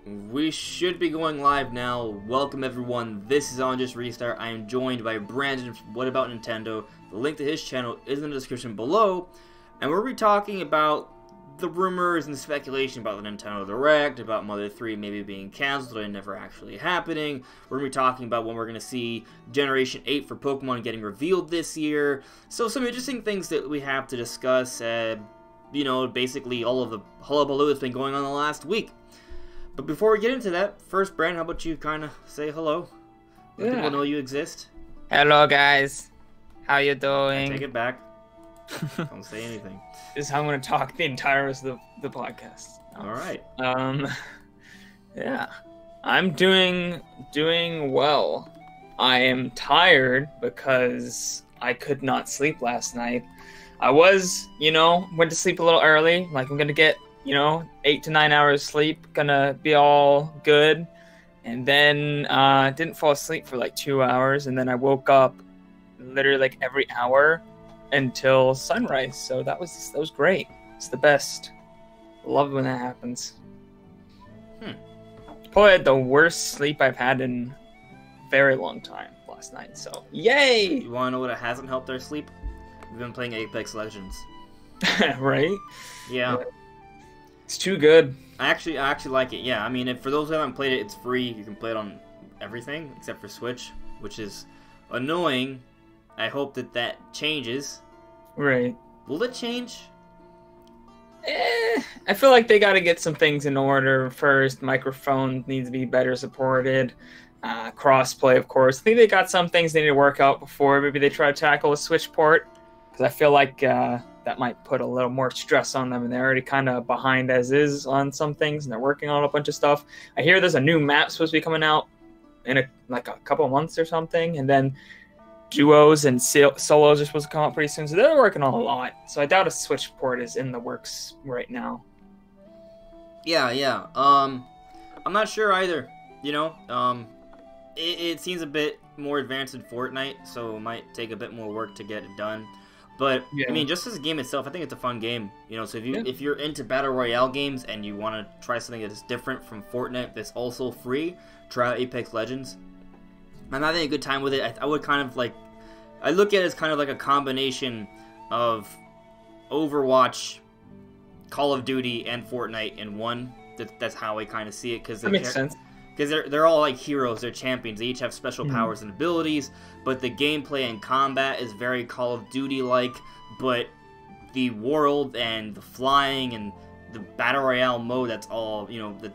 We should be going live now. Welcome everyone, this is On Just Restart. I am joined by Brandon from What About Nintendo. The link to his channel is in the description below. And we'll be talking about the rumors and speculation about the Nintendo Direct, about Mother 3 maybe being cancelled and never actually happening. We're going to be talking about when we're going to see Generation 8 for Pokemon getting revealed this year. So some interesting things that we have to discuss. You know, basically all of the hullabaloo that's been going on the last week. But before we get into that, first, Brandon, how about you kind of say hello? Let people know you exist. Hello, guys. How you doing? Take it back. Don't say anything. This is how I'm going to talk the entire rest of the podcast. All right. Yeah. I'm doing well. I am tired because I could not sleep last night. I was, went to sleep a little early. Like, I'm going to get 8 to 9 hours sleep, gonna be all good. And then didn't fall asleep for like 2 hours, and then I woke up literally like every hour until sunrise. So that was great. It's the best. Love when that happens. Probably had the worst sleep I've had in a very long time last night. So yay! You wanna know what hasn't helped our sleep? We've been playing Apex Legends. Right? Yeah. It's too good. I actually like it. Yeah, I mean, for those who haven't played it, it's free. You can play it on everything except for Switch, which is annoying. I hope that changes. Right. Will it change? I feel like they got to get some things in order first. Microphone needs to be better supported. Crossplay, of course. I think they got some things they need to work out before maybe they try to tackle a Switch port. Because I feel like that might put a little more stress on them, and they're already kind of behind as is on some things, and they're working on a bunch of stuff. I hear there's a new map supposed to be coming out in a couple of months or something, and then duos and solos are supposed to come out pretty soon, so they're working on a lot. So I doubt a Switch port is in the works right now. Yeah. I'm not sure either. It seems a bit more advanced in Fortnite, so it might take a bit more work to get it done. But yeah. I mean, just as a game itself, I think it's a fun game. So if you're into battle royale games and you want to try something that's different from Fortnite that's also free, try out Apex Legends. I'm having a good time with it. I would kind of I look at it as kind of like a combination of Overwatch, Call of Duty, and Fortnite in one. That's how I kind of see it, because that makes sense. Because they're all like heroes, they're champions, they each have special powers and abilities, but the gameplay and combat is very Call of Duty-like, but the world and the flying and the Battle Royale mode, that's all, the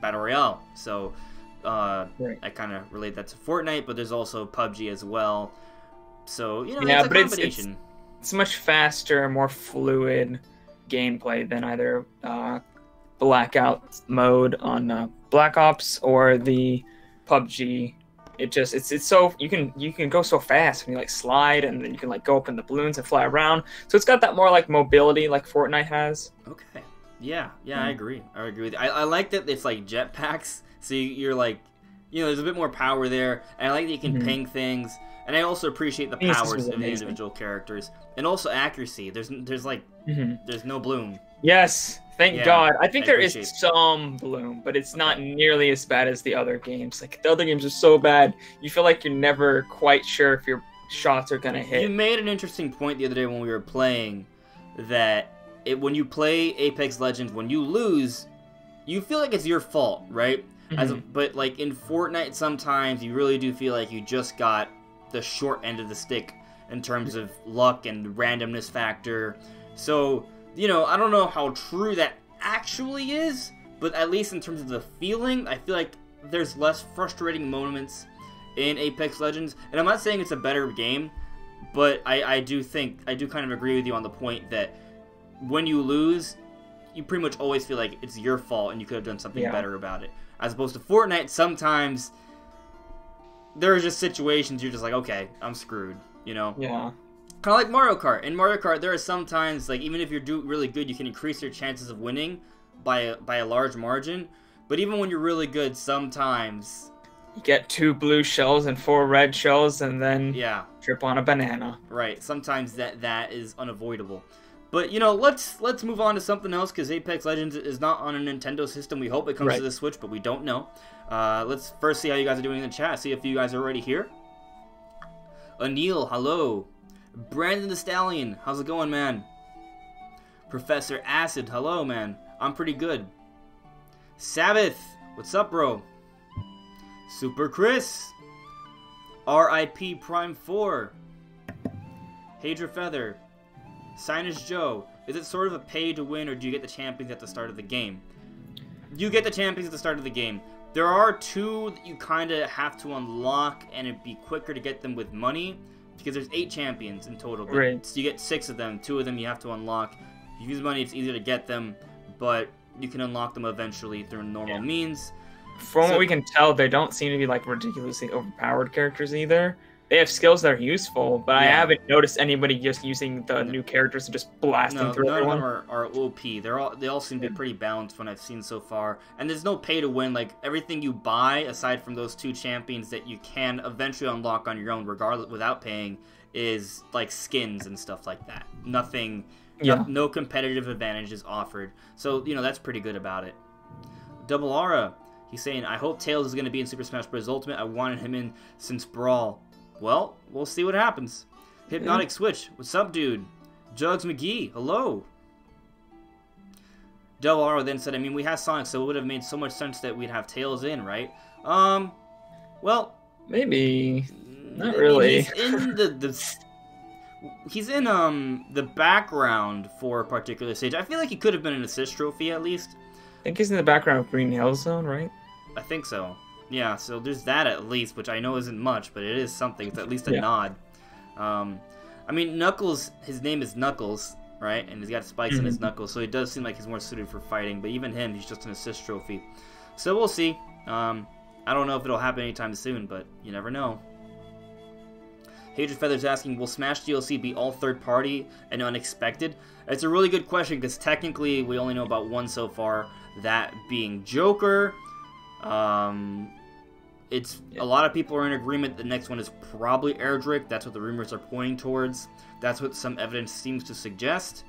Battle Royale. So, right. I kind of relate that to Fortnite, but there's also PUBG as well. So, yeah, it's a combination. It's much faster, more fluid gameplay than either Blackout mode on Black Ops or the PUBG. It's so you can go so fast when you slide, and then you can go up in the balloons and fly around. So it's got that more mobility like Fortnite has. Okay. Yeah, I agree. I agree with you. I like that it's jetpacks. So you're there's a bit more power there, and I like that you can ping things. And I also appreciate the powers of the individual characters, and also accuracy. There's no bloom. Yes. Thank God. I think there is some bloom, but it's not nearly as bad as the other games. The other games are so bad, you feel like you're never quite sure if your shots are going to hit. You made an interesting point the other day when we were playing, that when you play Apex Legends, when you lose, you feel like it's your fault, right? But in Fortnite, sometimes you really do feel like you just got the short end of the stick in terms of luck and randomness factor. So I don't know how true that actually is, but at least in terms of the feeling, I feel like there's less frustrating moments in Apex Legends. And I'm not saying it's a better game, but I do kind of agree with you on the point that when you lose, you pretty much always feel like it's your fault and you could have done something better about it. As opposed to Fortnite, sometimes there are just situations you're just like, okay, I'm screwed, Yeah. Kind of like Mario Kart. In Mario Kart, there are some times, even if you're really good, you can increase your chances of winning by a large margin. But even when you're really good, sometimes you get 2 blue shells and 4 red shells, and then trip on a banana. Right. Sometimes that is unavoidable. But let's move on to something else because Apex Legends is not on a Nintendo system. We hope it comes to the Switch, but we don't know. Let's first see how you guys are doing in the chat. See if you guys are already here. Anil, hello. Brandon the Stallion, how's it going, man? Professor Acid, hello, man. I'm pretty good. Sabbath, what's up, bro? Super Chris. RIP Prime 4. Hadra Feather. Sinus Joe. Is it sort of a pay to win, or do you get the champions at the start of the game? You get the champions at the start of the game. There are 2 that you kind of have to unlock, and it'd be quicker to get them with money, because there's 8 champions in total. Right. So you get 6 of them. 2 of them you have to unlock. If you use money, it's easier to get them, but you can unlock them eventually through normal means. From what we can tell, they don't seem to be like ridiculously overpowered characters either. They have skills that are useful, but I haven't noticed anybody just using the new characters and just blasting through everyone. None of them are OP. They all seem to be pretty balanced when I've seen so far. And there's no pay to win. Like, everything you buy, aside from those 2 champions that you can eventually unlock on your own, regardless without paying, is like skins and stuff like that. Nothing. No competitive advantage is offered. So that's pretty good about it. Double Aura. He's saying, I hope Tails is going to be in Super Smash Bros. Ultimate. I wanted him in since Brawl. Well, we'll see what happens. Hypnotic Switch. What's up, dude? Jugs McGee. Hello. Double Aura then said, I mean, we have Sonic, so it would have made so much sense that we'd have Tails in, right? Well... Maybe. Not really. He's in he's in the background for a particular stage. I feel like he could have been an assist trophy, at least. I think he's in the background of Green Hill Zone, right? I think so. Yeah, so there's that at least, which I know isn't much, but it is something. It's at least a nod. I mean, Knuckles, his name is Knuckles, right? And he's got spikes in his knuckles, so it does seem like he's more suited for fighting, but even him, he's just an assist trophy. So we'll see. I don't know if it'll happen anytime soon, but you never know. Hadrian Feather's asking, will Smash DLC be all third-party and unexpected? It's a really good question, because technically we only know about 1 so far, that being Joker. It's a lot of people are in agreement the next one is probably Erdrick. That's what the rumors are pointing towards. That's what some evidence seems to suggest.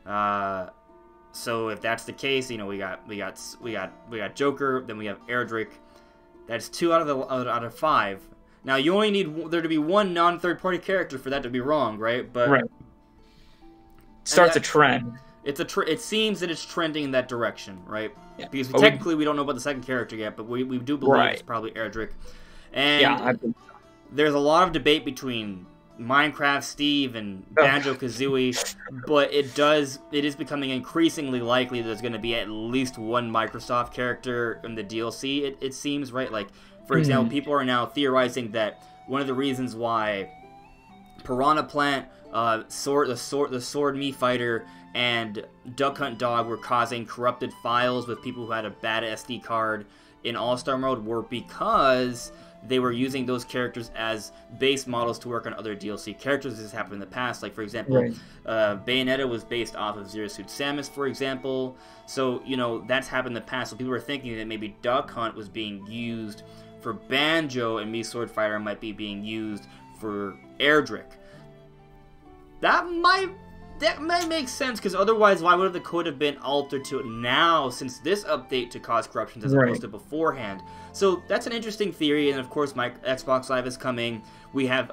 So if that's the case, we got Joker, then we have Erdrick. That's 2 out of 5. Now you only need there to be 1 non-third-party character for that to be wrong, right? But starts a trend. It seems that it's trending in that direction, right? Yeah. Because technically we don't know about the second character yet, but we do believe it's probably Erdrick. And there's a lot of debate between Minecraft Steve and Banjo-Kazooie, but it is becoming increasingly likely there's going to be at least 1 Microsoft character in the DLC, it seems, right? Like, for example, people are now theorizing that one of the reasons why Piranha Plant, the Sword Me Fighter, and Duck Hunt Dog were causing corrupted files with people who had a bad SD card in All-Star Mode were because they were using those characters as base models to work on other DLC characters. This happened in the past. Like, for example, Bayonetta was based off of Zero Suit Samus, for example. So, that's happened in the past. So people were thinking that maybe Duck Hunt was being used for Banjo and Mii Sword Fighter might be being used for Erdrick. That might make sense, because otherwise, why would the code have been altered to it now, since this update to cause corruptions as opposed to beforehand? So that's an interesting theory, and of course, my Xbox Live is coming. We have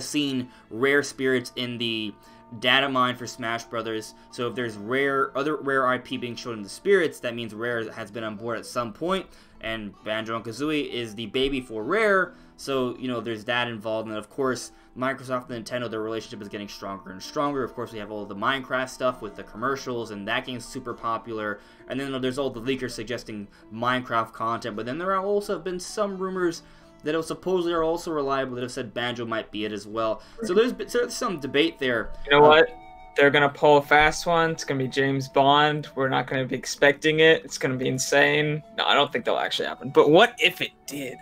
seen rare spirits in the data mine for Smash Brothers. So if there's other rare IP being shown in the spirits, that means Rare has been on board at some point, and Banjo and Kazooie is the baby for Rare. So there's that involved, and of course, Microsoft and Nintendo, their relationship is getting stronger and stronger. Of course, we have all the Minecraft stuff with the commercials, and that game's super popular. And then there's all the leakers suggesting Minecraft content. But then there have also been some rumors that supposedly are also reliable that have said Banjo might be it as well. So there's some debate there. You know what? They're going to pull a fast one. It's going to be James Bond. We're not going to be expecting it. It's going to be insane. No, I don't think that'll actually happen. But what if it did?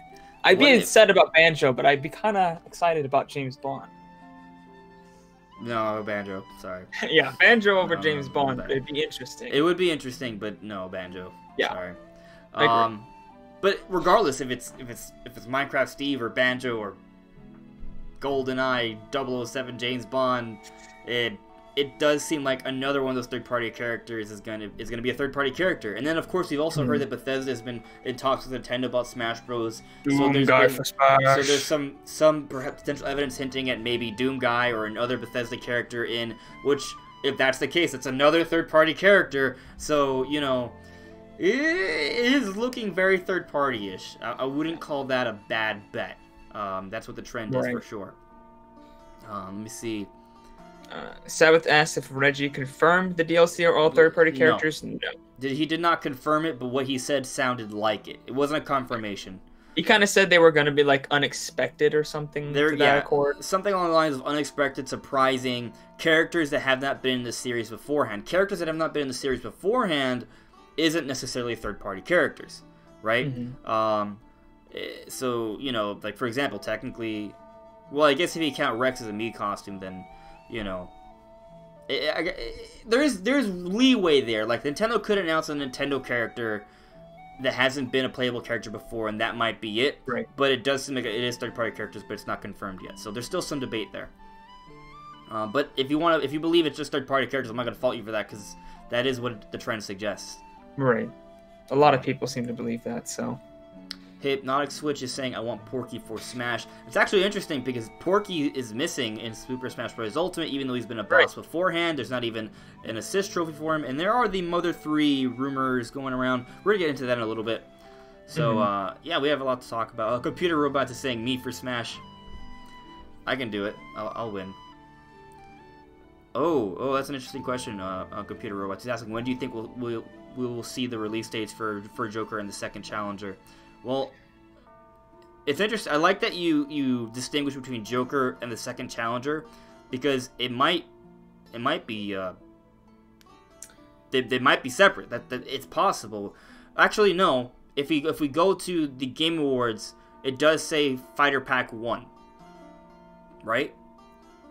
I'd be upset about Banjo, but I'd be kind of excited about James Bond. No, Banjo. Sorry. Yeah, Banjo over James Bond. But it'd be interesting. It would be interesting, but no, Banjo. Yeah. Sorry. I agree. But regardless, if it's Minecraft Steve or Banjo or GoldenEye 007 James Bond, it does seem like another one of those third-party characters is gonna be a third-party character. And then, of course, we've also heard that Bethesda has been in talks with Nintendo about Smash Bros. So there's some perhaps potential evidence hinting at maybe Doom Guy or another Bethesda character in which, if that's the case, it's another third-party character. So, you know, it is looking very third-party-ish. I wouldn't call that a bad bet. That's what the trend is for sure. Let me see. Sabbath asked if Reggie confirmed the DLC are all third-party characters. No. He did not confirm it, but what he said sounded like it. It wasn't a confirmation. He kind of said they were going to be like unexpected or something to that accord. Something along the lines of unexpected, surprising, characters that have not been in the series beforehand. Characters that have not been in the series beforehand isn't necessarily third-party characters, right? So, you know, like, for example, technically... Well, I guess if you count Rex as a Mii costume, then... You know, there's leeway there. Like, Nintendo could announce a Nintendo character that hasn't been a playable character before, and that might be it. Right. But it does seem like it is third-party characters, but it's not confirmed yet. So there's still some debate there. But if you believe it's just third-party characters, I'm not gonna fault you for that, because that is what the trend suggests. Right. A lot of people seem to believe that. So. Hypnotic Switch is saying, I want Porky for Smash. It's actually interesting because Porky is missing in Super Smash Bros. Ultimate, even though he's been a boss beforehand. There's not even an assist trophy for him. And there are the Mother 3 rumors going around. We're going to get into that in a little bit. So, yeah, we have a lot to talk about. Computer Robot is saying, me for Smash. I can do it. I'll win. Oh, that's an interesting question, Computer Robot. He's asking, when do you think we will see the release dates for Joker and the second Challenger? Well, it's interesting. I like that you distinguish between Joker and the second Challenger, because it might be they might be separate. That it's possible. Actually, no. If we go to the Game Awards, it does say Fighter Pack 1, right?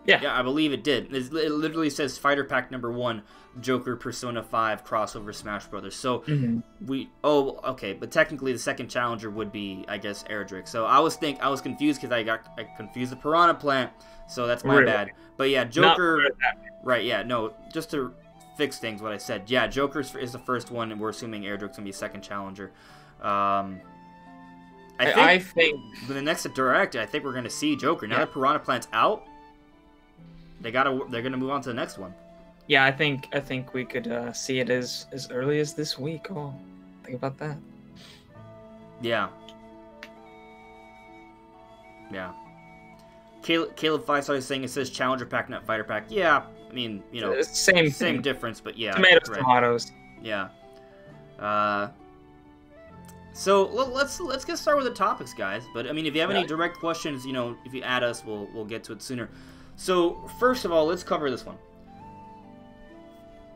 Yeah, I believe it did. It literally says Fighter Pack number 1, Joker Persona 5 crossover Smash Brothers. So okay, but technically the second challenger would be, I guess, Erdrick. So I was confused because I confused the Piranha Plant. So that's my bad. But yeah, Joker. Right? Yeah, no. Just to fix things, what I said. Yeah, Joker is the first one, and we're assuming Erdrick's gonna be second challenger. I think the next direct, I think we're gonna see Joker. Now that Piranha Plant's out. They're gonna move on to the next one. Yeah, I think we could see it as early as this week. Oh, think about that. Yeah. Caleb Five-Star is saying it says Challenger Pack, not Fighter Pack. Yeah, I mean, you know, same difference, but yeah. Tomatoes. Yeah. So let's get started with the topics, guys. But I mean, if you have any direct questions, you know, if you add us, we'll get to it sooner. So, first of all, let's cover this one.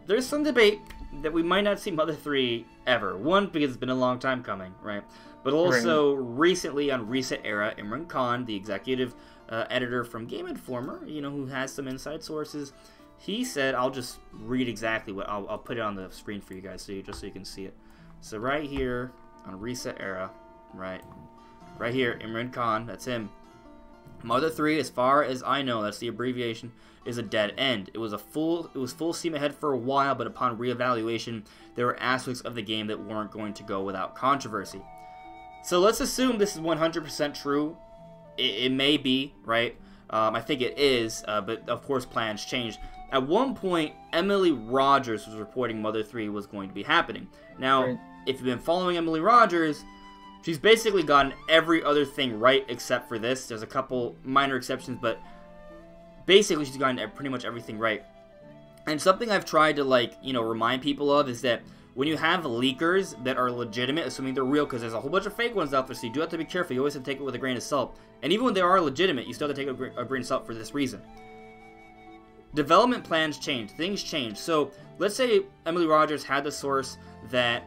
There's some debate that we might not see Mother 3 ever. One, because it's been a long time coming, right? But also, recently on Reset Era, Imran Khan, the executive editor from Game Informer, you know, who has some inside sources, he said, I'll just read exactly what, I'll put it on the screen for you guys, just so you can see it. So right here, on Reset Era, right here, Imran Khan, that's him. Mother 3, as far as I know, that's the abbreviation, is a dead end. It was full steam ahead for a while, but upon reevaluation, there were aspects of the game that weren't going to go without controversy. So let's assume this is 100% true. It may be, right? I think it is, but of course plans changed. At one point, Emily Rogers was reporting Mother 3 was going to be happening. Now, if you've been following Emily Rogers, she's basically gotten every other thing right except for this. There's a couple minor exceptions, but basically she's gotten pretty much everything right. And something I've tried to, like, you know, remind people of is that when you have leakers that are legitimate, assuming they're real, because there's a whole bunch of fake ones out there, so you do have to be careful. You always have to take it with a grain of salt. And even when they are legitimate, you still have to take a grain of salt for this reason. Development plans change. Things change. So let's say Emily Rogers had the source that,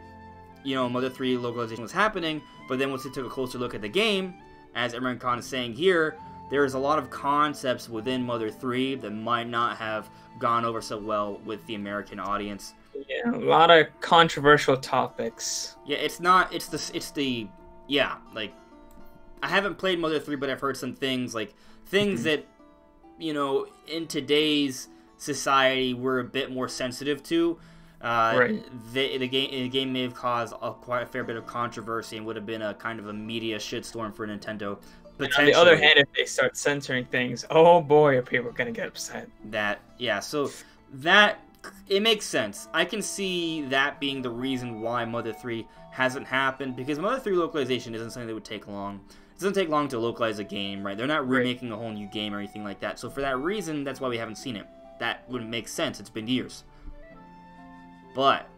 you know, Mother 3 localization was happening, but then once they took a closer look at the game, as Imran Khan is saying here, there's a lot of concepts within Mother 3 that might not have gone over so well with the American audience. Yeah, a lot of controversial topics. Yeah, like, I haven't played Mother 3, but I've heard some things, like, things that, you know, in today's society we're a bit more sensitive to. Right. The game may have caused quite a fair bit of controversy and would have been a kind of a media shitstorm for Nintendo. On the other hand, if they start censoring things, oh boy, are people going to get upset. So that, it makes sense. I can see that being the reason why Mother 3 hasn't happened, because Mother 3 localization isn't something that would take long. It doesn't take long to localize a game, right? They're not remaking a whole new game or anything like that. So for that reason, that's why we haven't seen it. That would make sense. It's been years. But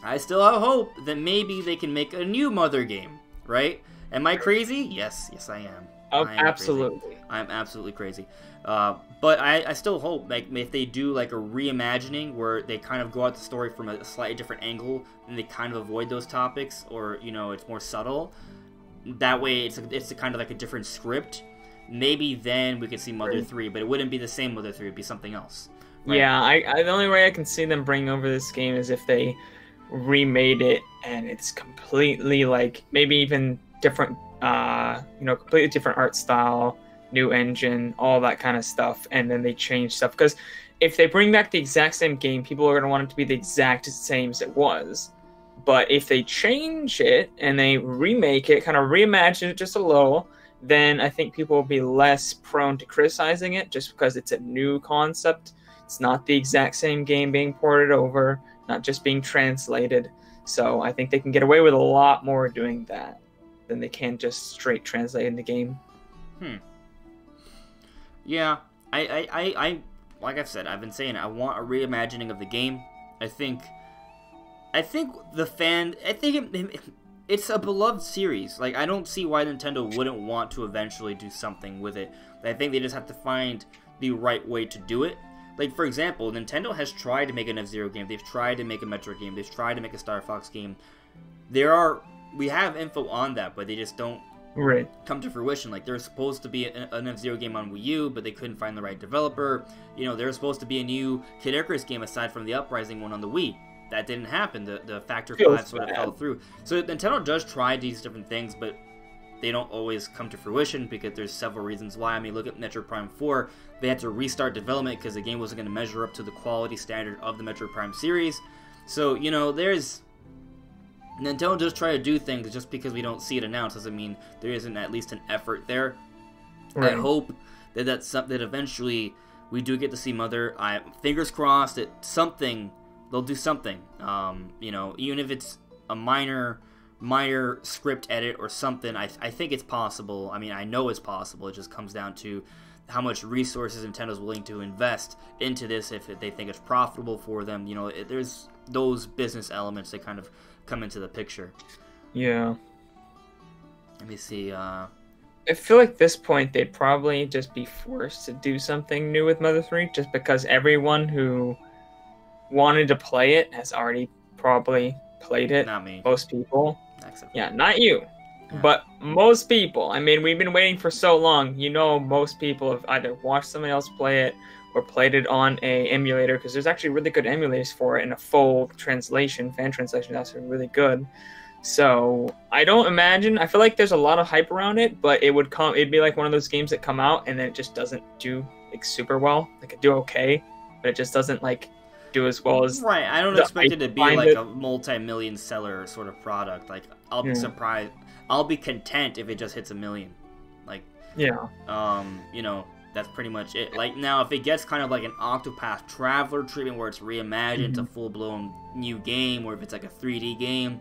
I still have hope that maybe they can make a new Mother game, right? Am I crazy? Yes, I am. Oh, I am absolutely. Crazy. I'm absolutely crazy. But I still hope, like, if they do like a reimagining where they kind of go at the story from a slightly different angle and they kind of avoid those topics, or it's more subtle. That way, it's a kind of like a different script. Maybe then we could see Mother 3, but it wouldn't be the same Mother 3. It'd be something else. Right? Yeah, the only way I can see them bringing over this game is if they remade it and it's completely like maybe even different, completely different art style, new engine, all that kind of stuff, and then they change stuff. Because if they bring back the exact same game, people are going to want it to be the exact same as it was. But if they change it and they remake it, kind of reimagine it just a little, then I think people will be less prone to criticizing it just because it's a new concept. It's not the exact same game being ported over, not just being translated. So I think they can get away with a lot more doing that than they can just straight translating the game. Yeah, I like I've said, I've been saying I want a reimagining of the game. I think it's a beloved series. Like, I don't see why Nintendo wouldn't want to eventually do something with it. I think they just have to find the right way to do it. Like, for example, Nintendo has tried to make an F-Zero game. They've tried to make a Metroid game. They've tried to make a Star Fox game. We have info on that, but they just don't come to fruition. Like, there's supposed to be an F-Zero game on Wii U, but they couldn't find the right developer. There's supposed to be a new Kid Icarus game aside from the Uprising one on the Wii. That didn't happen. The Factor 5 sort of fell through. So Nintendo does try these different things, but they don't always come to fruition because there's several reasons why. I mean, look at Metroid Prime 4. They had to restart development because the game wasn't going to measure up to the quality standard of the Metroid Prime series. So, Nintendo does try to do things. Just because we don't see it announced doesn't mean there isn't at least an effort there. Right. I hope that eventually we do get to see Mother. Fingers crossed that they'll do something. Even if it's a minor script edit or something, I think it's possible. I mean, I know it's possible. It just comes down to how much resources Nintendo's willing to invest into this if they think it's profitable for them. There's those business elements that kind of come into the picture. Yeah. Let me see. I feel like at this point they'd probably just be forced to do something new with Mother 3 just because everyone who wanted to play it has already probably played it. Not me. Most people. Except yeah, not you. Yeah. But most people. I mean, we've been waiting for so long. Most people have either watched somebody else play it or played it on a emulator, because there's actually really good emulators for it, and a full translation, fan translation, that's really good. So I feel like there's a lot of hype around it, but it'd be like one of those games that come out and then it just doesn't do like super well. Like it do okay, but it just doesn't like do as well as right. I don't expect it to be like a multi-million seller sort of product. Like, I'll be surprised. I'll be content if it just hits 1 million. Like, that's pretty much it. Like, now if it gets kind of like an Octopath Traveler treatment where it's reimagined to full-blown new game, or if it's like a 3D game,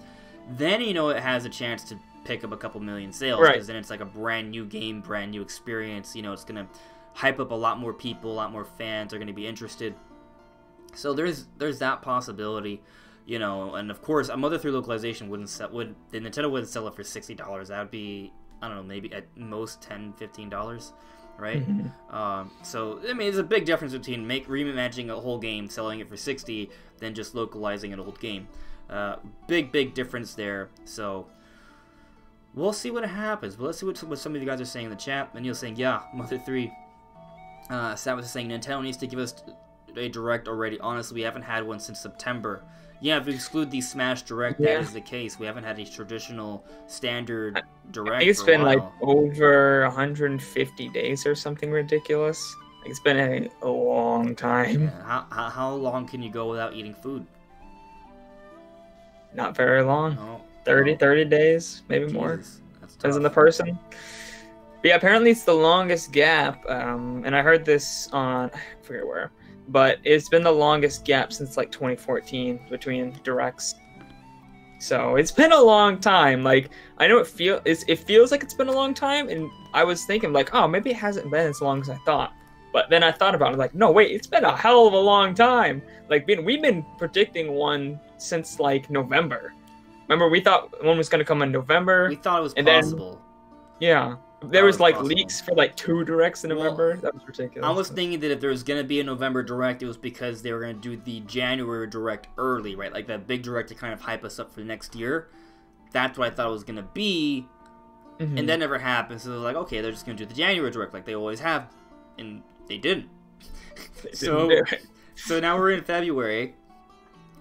then it has a chance to pick up a couple million sales, because then it's like a brand new game, brand new experience. It's gonna hype up a lot more people, a lot more fans are gonna be interested. So there's that possibility, and of course, a Mother 3 localization Nintendo wouldn't sell it for $60. That would be, I don't know, maybe at most $10, $15, right? So I mean, there's a big difference between reimagining a whole game, selling it for $60, than just localizing an old game. Big difference there. So we'll see what happens. But let's see what some of you guys are saying in the chat. And you're saying, yeah, Mother 3. Samus is saying Nintendo needs to give us a Direct already. Honestly, we haven't had one since September. Yeah, if we exclude the Smash Direct, that is the case. We haven't had a traditional standard Direct. I think it's been like over 150 days or something ridiculous. Like, it's been a long time. Yeah. How long can you go without eating food? Not very long. No. 30 days, maybe more. Jesus, that's Depends on tough. the person. But yeah, apparently it's the longest gap. And I heard this on, I forget where, but it's been the longest gap since like 2014 between directs. So it's been a long time. Like, I know it feels like it's been a long time, and I was thinking like, oh, maybe it hasn't been as long as I thought. But then I thought about it, like, no, wait, it's been a hell of a long time. Like, we've been predicting one since like November. Remember, we thought one was going to come in November. We thought it was and possible. Then, yeah, there was like possible. leaks for like 2 directs in November. Well, that was ridiculous. I was thinking that if there was going to be a November direct, it was because they were going to do the January direct early, right? Like that big direct to kind of hype us up for the next year. That's what I thought it was going to be. And that never happened. So it was like, okay, they're just going to do the January direct like they always have. And they didn't. So now we're in February.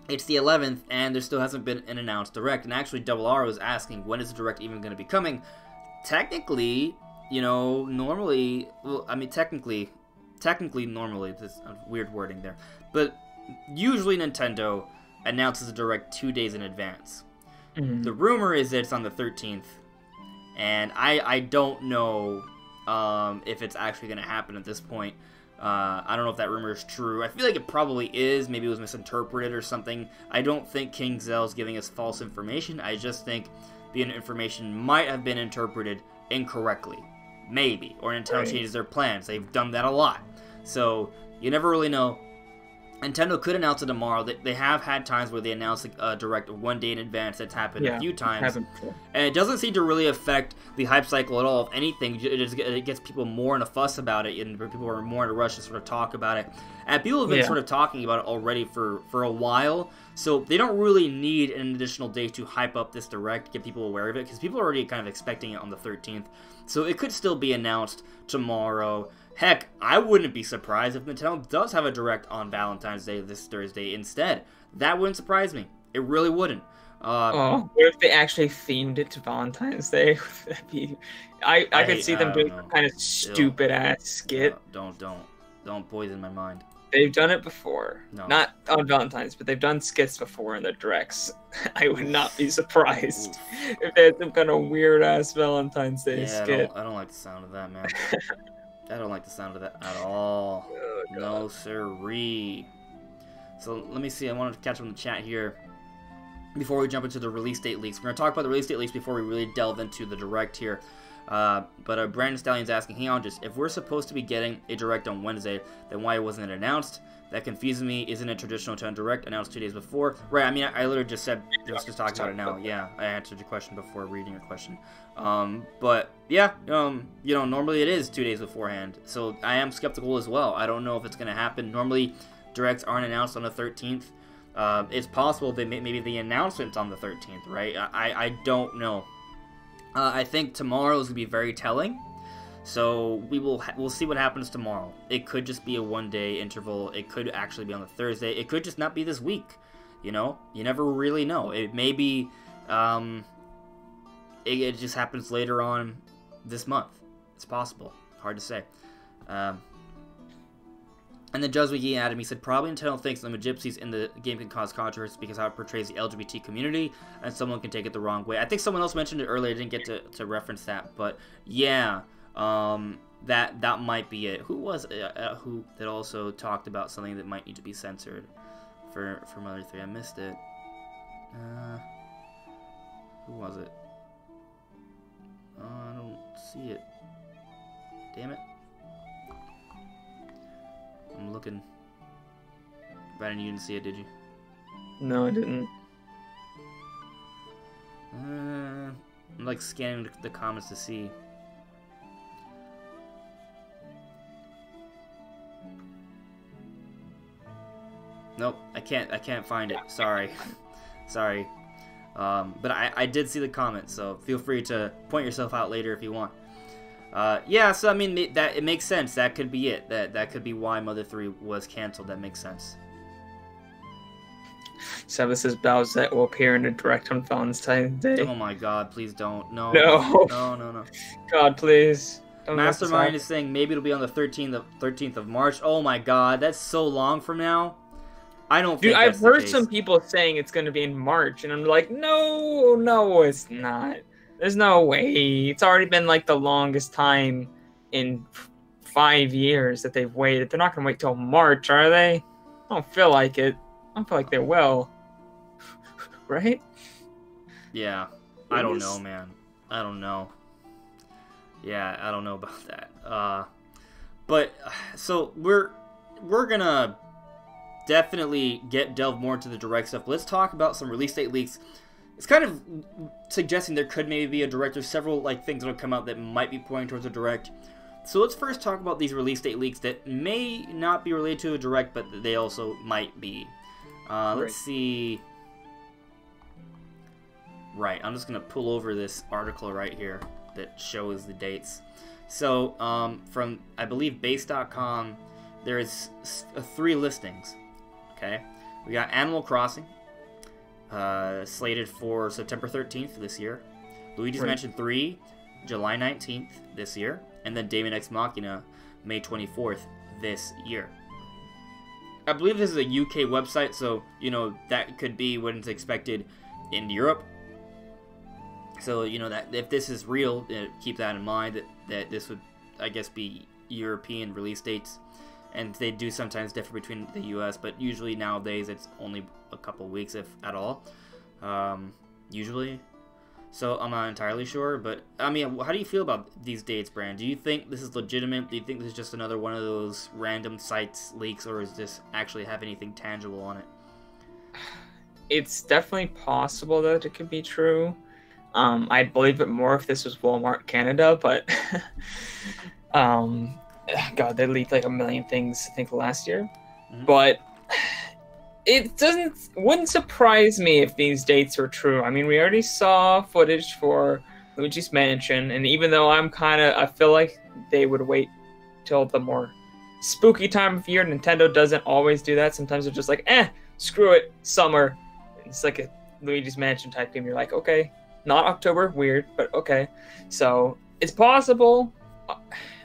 It's the 11th, and there still hasn't been an announced direct. And actually, Double R was asking, when is the direct even going to be coming? Technically, you know, normally, well, I mean, technically, normally, this weird wording there, but usually Nintendo announces a direct 2 days in advance. The rumor is that it's on the 13th, and I don't know if it's actually going to happen at this point. I don't know if that rumor is true. I feel like it probably is. Maybe it was misinterpreted or something. I don't think King Zell's giving us false information. I just think the information might have been interpreted incorrectly. Maybe. Or Nintendo changes their plans. They've done that a lot. So, you never really know. Nintendo could announce it tomorrow. They have had times where they announce a direct 1 day in advance. That's happened a few times. And it doesn't seem to really affect the hype cycle at all. If anything, it gets people more in a fuss about it, and people are more in a rush to sort of talk about it. And people have been sort of talking about it already for a while, so they don't really need an additional day to hype up this direct, get people aware of it, because people are already kind of expecting it on the 13th. So it could still be announced tomorrow. Heck, I wouldn't be surprised if Nintendo does have a direct on Valentine's Day this Thursday instead. That wouldn't surprise me. It really wouldn't. What if they actually themed it to Valentine's Day? I could see them doing some kind of stupid-ass skit. Don't poison my mind. They've done it before. No. Not on Valentine's, but they've done skits before in their directs. I would not be surprised if they had some kind of weird-ass Valentine's Day skit. I don't like the sound of that, man. I don't like the sound of that at all. Oh, no, sirree. So let me see. I wanted to catch up in the chat here before we jump into the release date leaks. We're going to talk about the release date leaks before we really delve into the direct here. But Brandon Stallion's asking, hang on, just if we're supposed to be getting a direct on Wednesday, then why wasn't it announced? That confuses me. Isn't it traditional to direct announced 2 days before? Right, I mean, I literally just said, let's just talk about it now. Yeah, I answered your question before reading your question. But yeah, you know, normally it is 2 days beforehand. So I am skeptical as well. I don't know if it's going to happen. Normally, directs aren't announced on the 13th. It's possible that maybe the announcement's on the 13th, right? I don't know. I think tomorrow is going to be very telling. So we'll see what happens tomorrow. It could just be a 1 day interval. It could actually be on the Thursday. It could just not be this week. You know, you never really know. It may be, it just happens later on this month. It's possible. Hard to say. And then Juzwiki Adam, he said, probably Nintendo thinks the gypsies in the game can cause controversy because how it portrays the LGBT community, and someone can take it the wrong way. I think someone else mentioned it earlier. I didn't get to reference that, but yeah. That might be it. Who was who that also talked about something that might need to be censored for Mother 3? I missed it. Who was it? I don't see it. Damn it. I'm looking. Brandon, you didn't see it, did you? No, I didn't. I'm like scanning the comments to see. Nope, I can't find it. Sorry. But I did see the comment, so feel free to point yourself out later if you want. Yeah, so I mean that it makes sense. That could be it. That could be why Mother 3 was canceled. That makes sense. Seba says Bowsette will appear in a direct on Valentine's Day. Oh my God! Please don't. No. No. No. God, please. Mastermind is saying maybe it'll be on the 13th of March. Oh my god, that's so long from now. I don't think that's I've heard the case. some people saying it's going to be in March, and I'm like, no, it's not. There's no way. It's already been like the longest time in 5 years that they've waited. They're not going to wait till March, are they? I don't feel like it. I don't feel like they will. Right? Yeah. I don't know, man. I don't know. Yeah, I don't know about that. But so we're gonna definitely delve more into the direct stuff. Let's talk about some release date leaks. It's kind of suggesting there could maybe be a direct. There's several things that will come out that might be pointing towards a direct. So let's first talk about these release date leaks that may not be related to a direct, but they also might be. Let's see. Right, I'm just going to pull over this article right here that shows the dates. So, from, I believe, base.com, there is 3 listings, okay? We got Animal Crossing, slated for September 13th this year. Luigi's Mansion 3, July 19th this year. And then Daemon X Machina, May 24th this year. I believe this is a UK website, so, that could be when it's expected in Europe. So, that if this is real, keep that in mind, that this would, I guess, be European release dates. And they do sometimes differ between the US, but usually nowadays it's only a couple weeks, if at all. Usually. So I'm not entirely sure, but, I mean, how do you feel about these dates, Brand? Do you think this is legitimate? Do you think this is just another one of those random sites leaks, or does this actually have anything tangible on it? It's definitely possible that it could be true. I'd believe it more if this was Walmart Canada, but God, they leaked like a million things, I think, last year. Mm-hmm. But it wouldn't surprise me if these dates were true. I mean, we already saw footage for Luigi's Mansion, and even though I feel like they would wait till the more spooky time of year. Nintendo doesn't always do that. Sometimes they're just like, screw it, summer. It's like a Luigi's Mansion type game. You're like, okay. Not October, weird, but okay. So it's possible.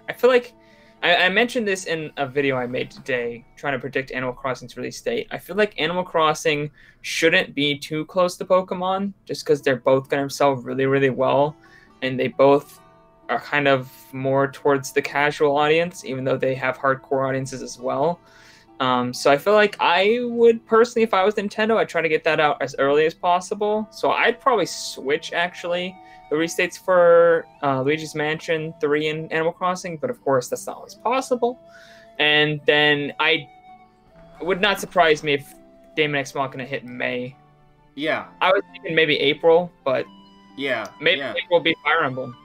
I feel like I mentioned this in a video I made today, trying to predict Animal Crossing's release date. I feel like Animal Crossing shouldn't be too close to Pokemon, just because they're both going to sell really, really well, and they both are kind of more towards the casual audience, even though they have hardcore audiences as well. So I feel like I would personally, if I was Nintendo, I'd try to get that out as early as possible. So I'd probably switch, actually, the release dates for Luigi's Mansion 3 and Animal Crossing, but of course that's not always possible. And then it would not surprise me if Daemon X Machina hit in May. Yeah. I was thinking maybe April, but yeah, maybe April will be Fire Emblem.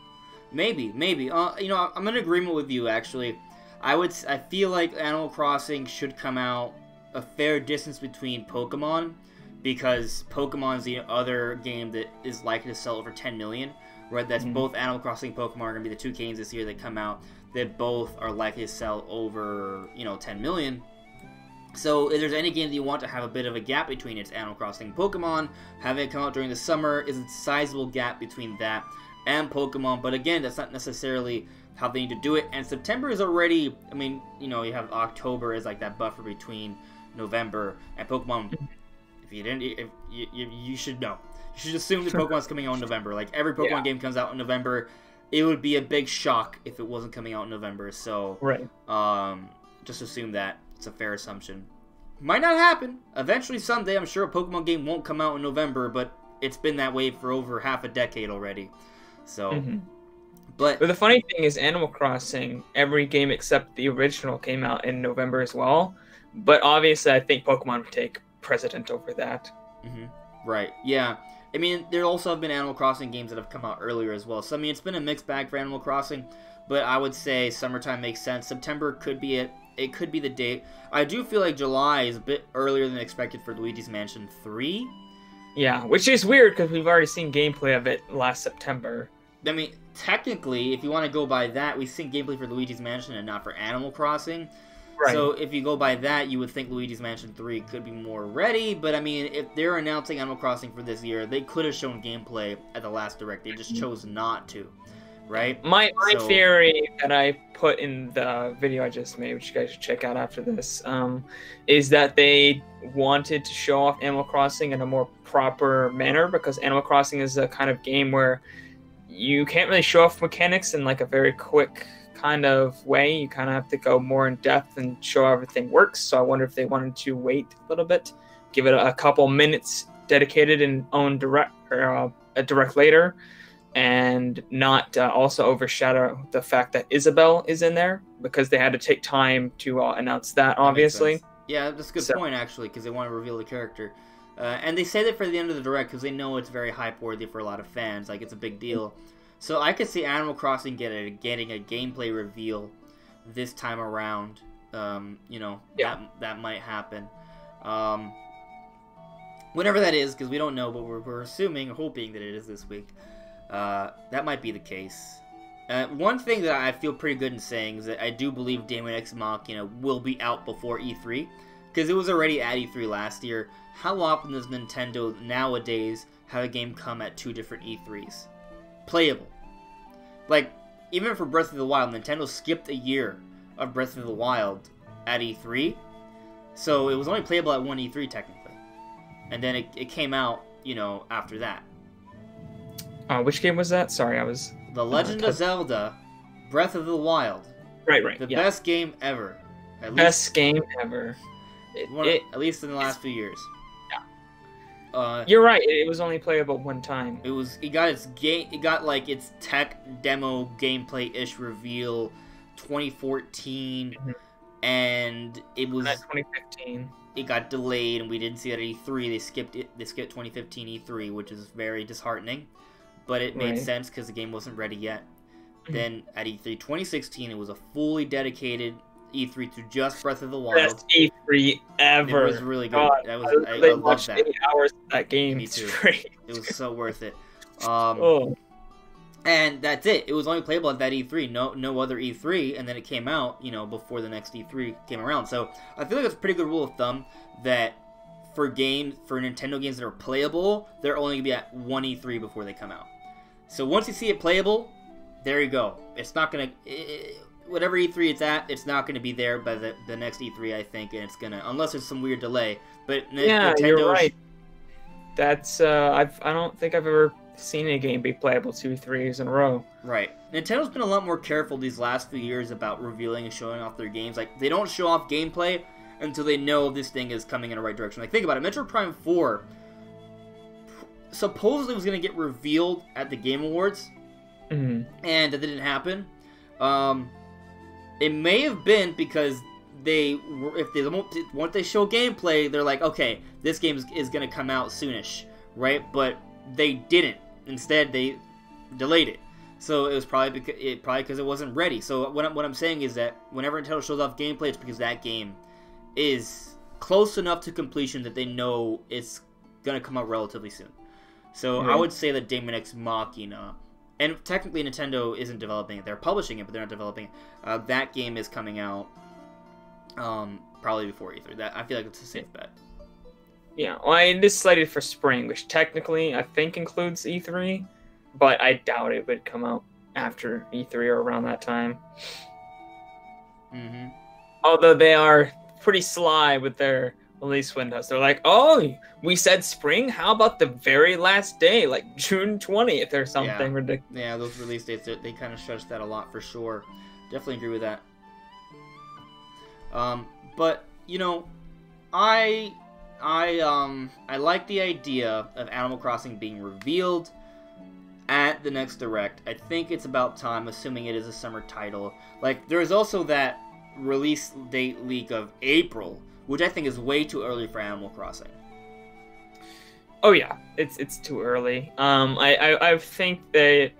Maybe. I'm in agreement with you, actually. I feel like Animal Crossing should come out a fair distance between Pokemon, because Pokemon's the other game that is likely to sell over 10 million, right? That's both Animal Crossing and Pokemon are going to be the 2 games this year that come out that both are likely to sell over, 10 million. So if there's any game that you want to have a bit of a gap between, it's Animal Crossing and Pokemon. Having it come out during the summer is a sizable gap between that and Pokemon, but again, that's not necessarily how they need to do it. And September is already, you have October as like that buffer between November and Pokemon. If you didn't, you should know. You should assume that Pokemon's coming out in November. Like, every Pokemon game comes out in November. It would be a big shock if it wasn't coming out in November. So, just assume that. It's a fair assumption. Might not happen. Eventually, someday, I'm sure a Pokemon game won't come out in November, but it's been that way for over half a decade already. So... But the funny thing is, Animal Crossing, every game except the original came out in November as well. But obviously, I think Pokemon would take precedent over that. Right, yeah. I mean, there also have been Animal Crossing games that have come out earlier as well. So, I mean, it's been a mixed bag for Animal Crossing. But I would say summertime makes sense. September could be it. It could be the date. I do feel like July is a bit earlier than expected for Luigi's Mansion 3. Yeah, which is weird because we've already seen gameplay of it last September. I mean, technically, if you want to go by that, we've seen gameplay for Luigi's Mansion and not for Animal Crossing. Right. So if you go by that, you would think Luigi's Mansion 3 could be more ready. But, I mean, if they're announcing Animal Crossing for this year, they could have shown gameplay at the last Direct. They just chose not to. right? My theory that I put in the video I just made, which you guys should check out after this, is that they wanted to show off Animal Crossing in a more proper manner, because Animal Crossing is a kind of game where you can't really show off mechanics in like a very quick kind of way. You kind of have to go more in depth and show how everything works. So I wonder if they wanted to wait a little bit, give it a couple minutes dedicated and own a direct later, and not also overshadow the fact that Isabelle is in there, because they had to take time to announce that, obviously. Yeah, that's a good point, actually, because they want to reveal the character. And they say that for the end of the direct because they know it's very hype-worthy for a lot of fans. Like, it's a big deal. So I could see Animal Crossing getting a gameplay reveal this time around. That might happen. Whenever that is, because we don't know, but we're assuming, hoping that it is this week. That might be the case. One thing that I feel pretty good in saying is that I do believe Daemon X Machina will be out before E3, because it was already at E3 last year. How often does Nintendo nowadays have a game come at 2 different E3s? Playable. Like, even for Breath of the Wild, Nintendo skipped a year of Breath of the Wild at E3, so it was only playable at one E3 technically. And then it came out, after that. Which game was that? Sorry, I was... The Legend of Zelda, Breath of the Wild. Right. The best game ever. Best game ever. At least in the last few years. Yeah. You're right. It was only playable one time. It got its tech demo gameplay-ish reveal 2014, and it was 2015. It got delayed, and we didn't see it at E3. They skipped 2015 E3, which is very disheartening. But it made sense because the game wasn't ready yet. Then at E3 2016, it was a fully dedicated E3 to just Breath of the Wild. Best E3 ever. It was really good. God, I loved that. 8 hours of that game. Me too. Straight. It was so worth it. And that's it. It was only playable at that E3. No other E3. And then it came out, before the next E3 came around. So I feel like it's a pretty good rule of thumb that for Nintendo games that are playable, they're only going to be at one E3 before they come out. So once you see it playable, there you go. It's not going to... Whatever E3 it's at, it's not going to be there by the next E3, I think, and it's going to... Unless there's some weird delay. But Nintendo's... You're right. That's... I don't think I've ever seen a game be playable 2 3s in a row. Right. Nintendo's been a lot more careful these last few years about revealing and showing off their games. Like, they don't show off gameplay until they know this thing is coming in the right direction. Like, think about it. Metroid Prime 4... supposedly was going to get revealed at the Game Awards, and that didn't happen. It may have been because once they show gameplay, they're like, okay, this game is going to come out soonish, right? But they didn't. Instead, they delayed it. So it was probably because it wasn't ready. So what I'm saying is that whenever Nintendo shows off gameplay, it's because that game is close enough to completion that they know it's going to come out relatively soon. So I would say that Daemon X Machina, and technically Nintendo isn't developing it. They're publishing it, but they're not developing it. That game is coming out probably before E3. I feel like it's a safe bet. Yeah, well, it is slated for spring, which technically I think includes E3, but I doubt it would come out after E3 or around that time. Although they are pretty sly with their release windows. They're like, oh, we said spring? How about the very last day, like June 20th or something ridiculous? Yeah, those release dates, they kind of stretch that a lot for sure. Definitely agree with that. But, I like the idea of Animal Crossing being revealed at the next Direct. I think it's about time, assuming it is a summer title. Like, there's also that release date leak of April, which I think is way too early for Animal Crossing. Oh yeah, it's too early. I think they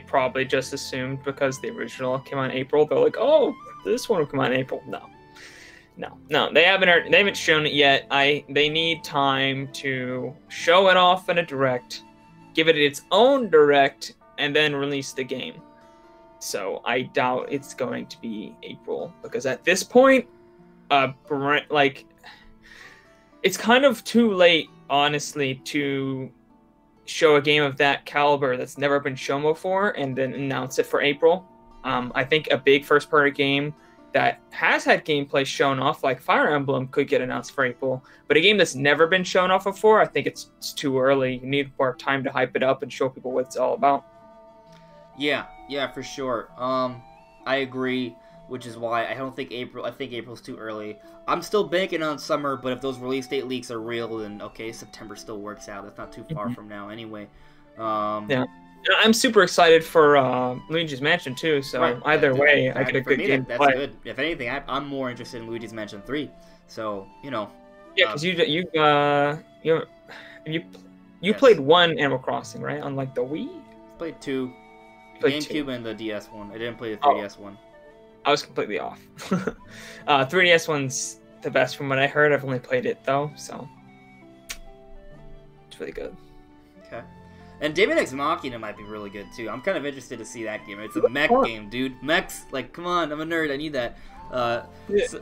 probably just assumed because the original came out in April, they're like, oh, this one will come out in April. No, they haven't shown it yet. They need time to show it off in a Direct, give it its own Direct, and then release the game. So I doubt it's going to be April, because at this point, it's kind of too late, honestly, to show a game of that caliber that's never been shown before and then announce it for April. I think a big first-party game that has had gameplay shown off, like Fire Emblem, could get announced for April. But a game that's never been shown off before, I think it's too early. You need more time to hype it up and show people what it's all about. Yeah, for sure. I agree, which is why I don't think April. I think April's too early. I'm still banking on summer, but if those release date leaks are real, then okay, September still works out. That's not too far from now, anyway. Yeah. I'm super excited for Luigi's Mansion too. So right. either way, I get a good game. That's good. If anything, I'm more interested in Luigi's Mansion 3. So Yeah, because you played one Animal Crossing, right? On like the Wii. Played 2, GameCube and the DS one. I didn't play the 3DS one. I was completely off. 3DS one's the best from what I heard. I've only played it though, so it's really good. Okay. And David Ex Machina might be really good too. I'm kind of interested to see that game. It's a mech game, dude. Mechs, like, come on, I'm a nerd. I need that.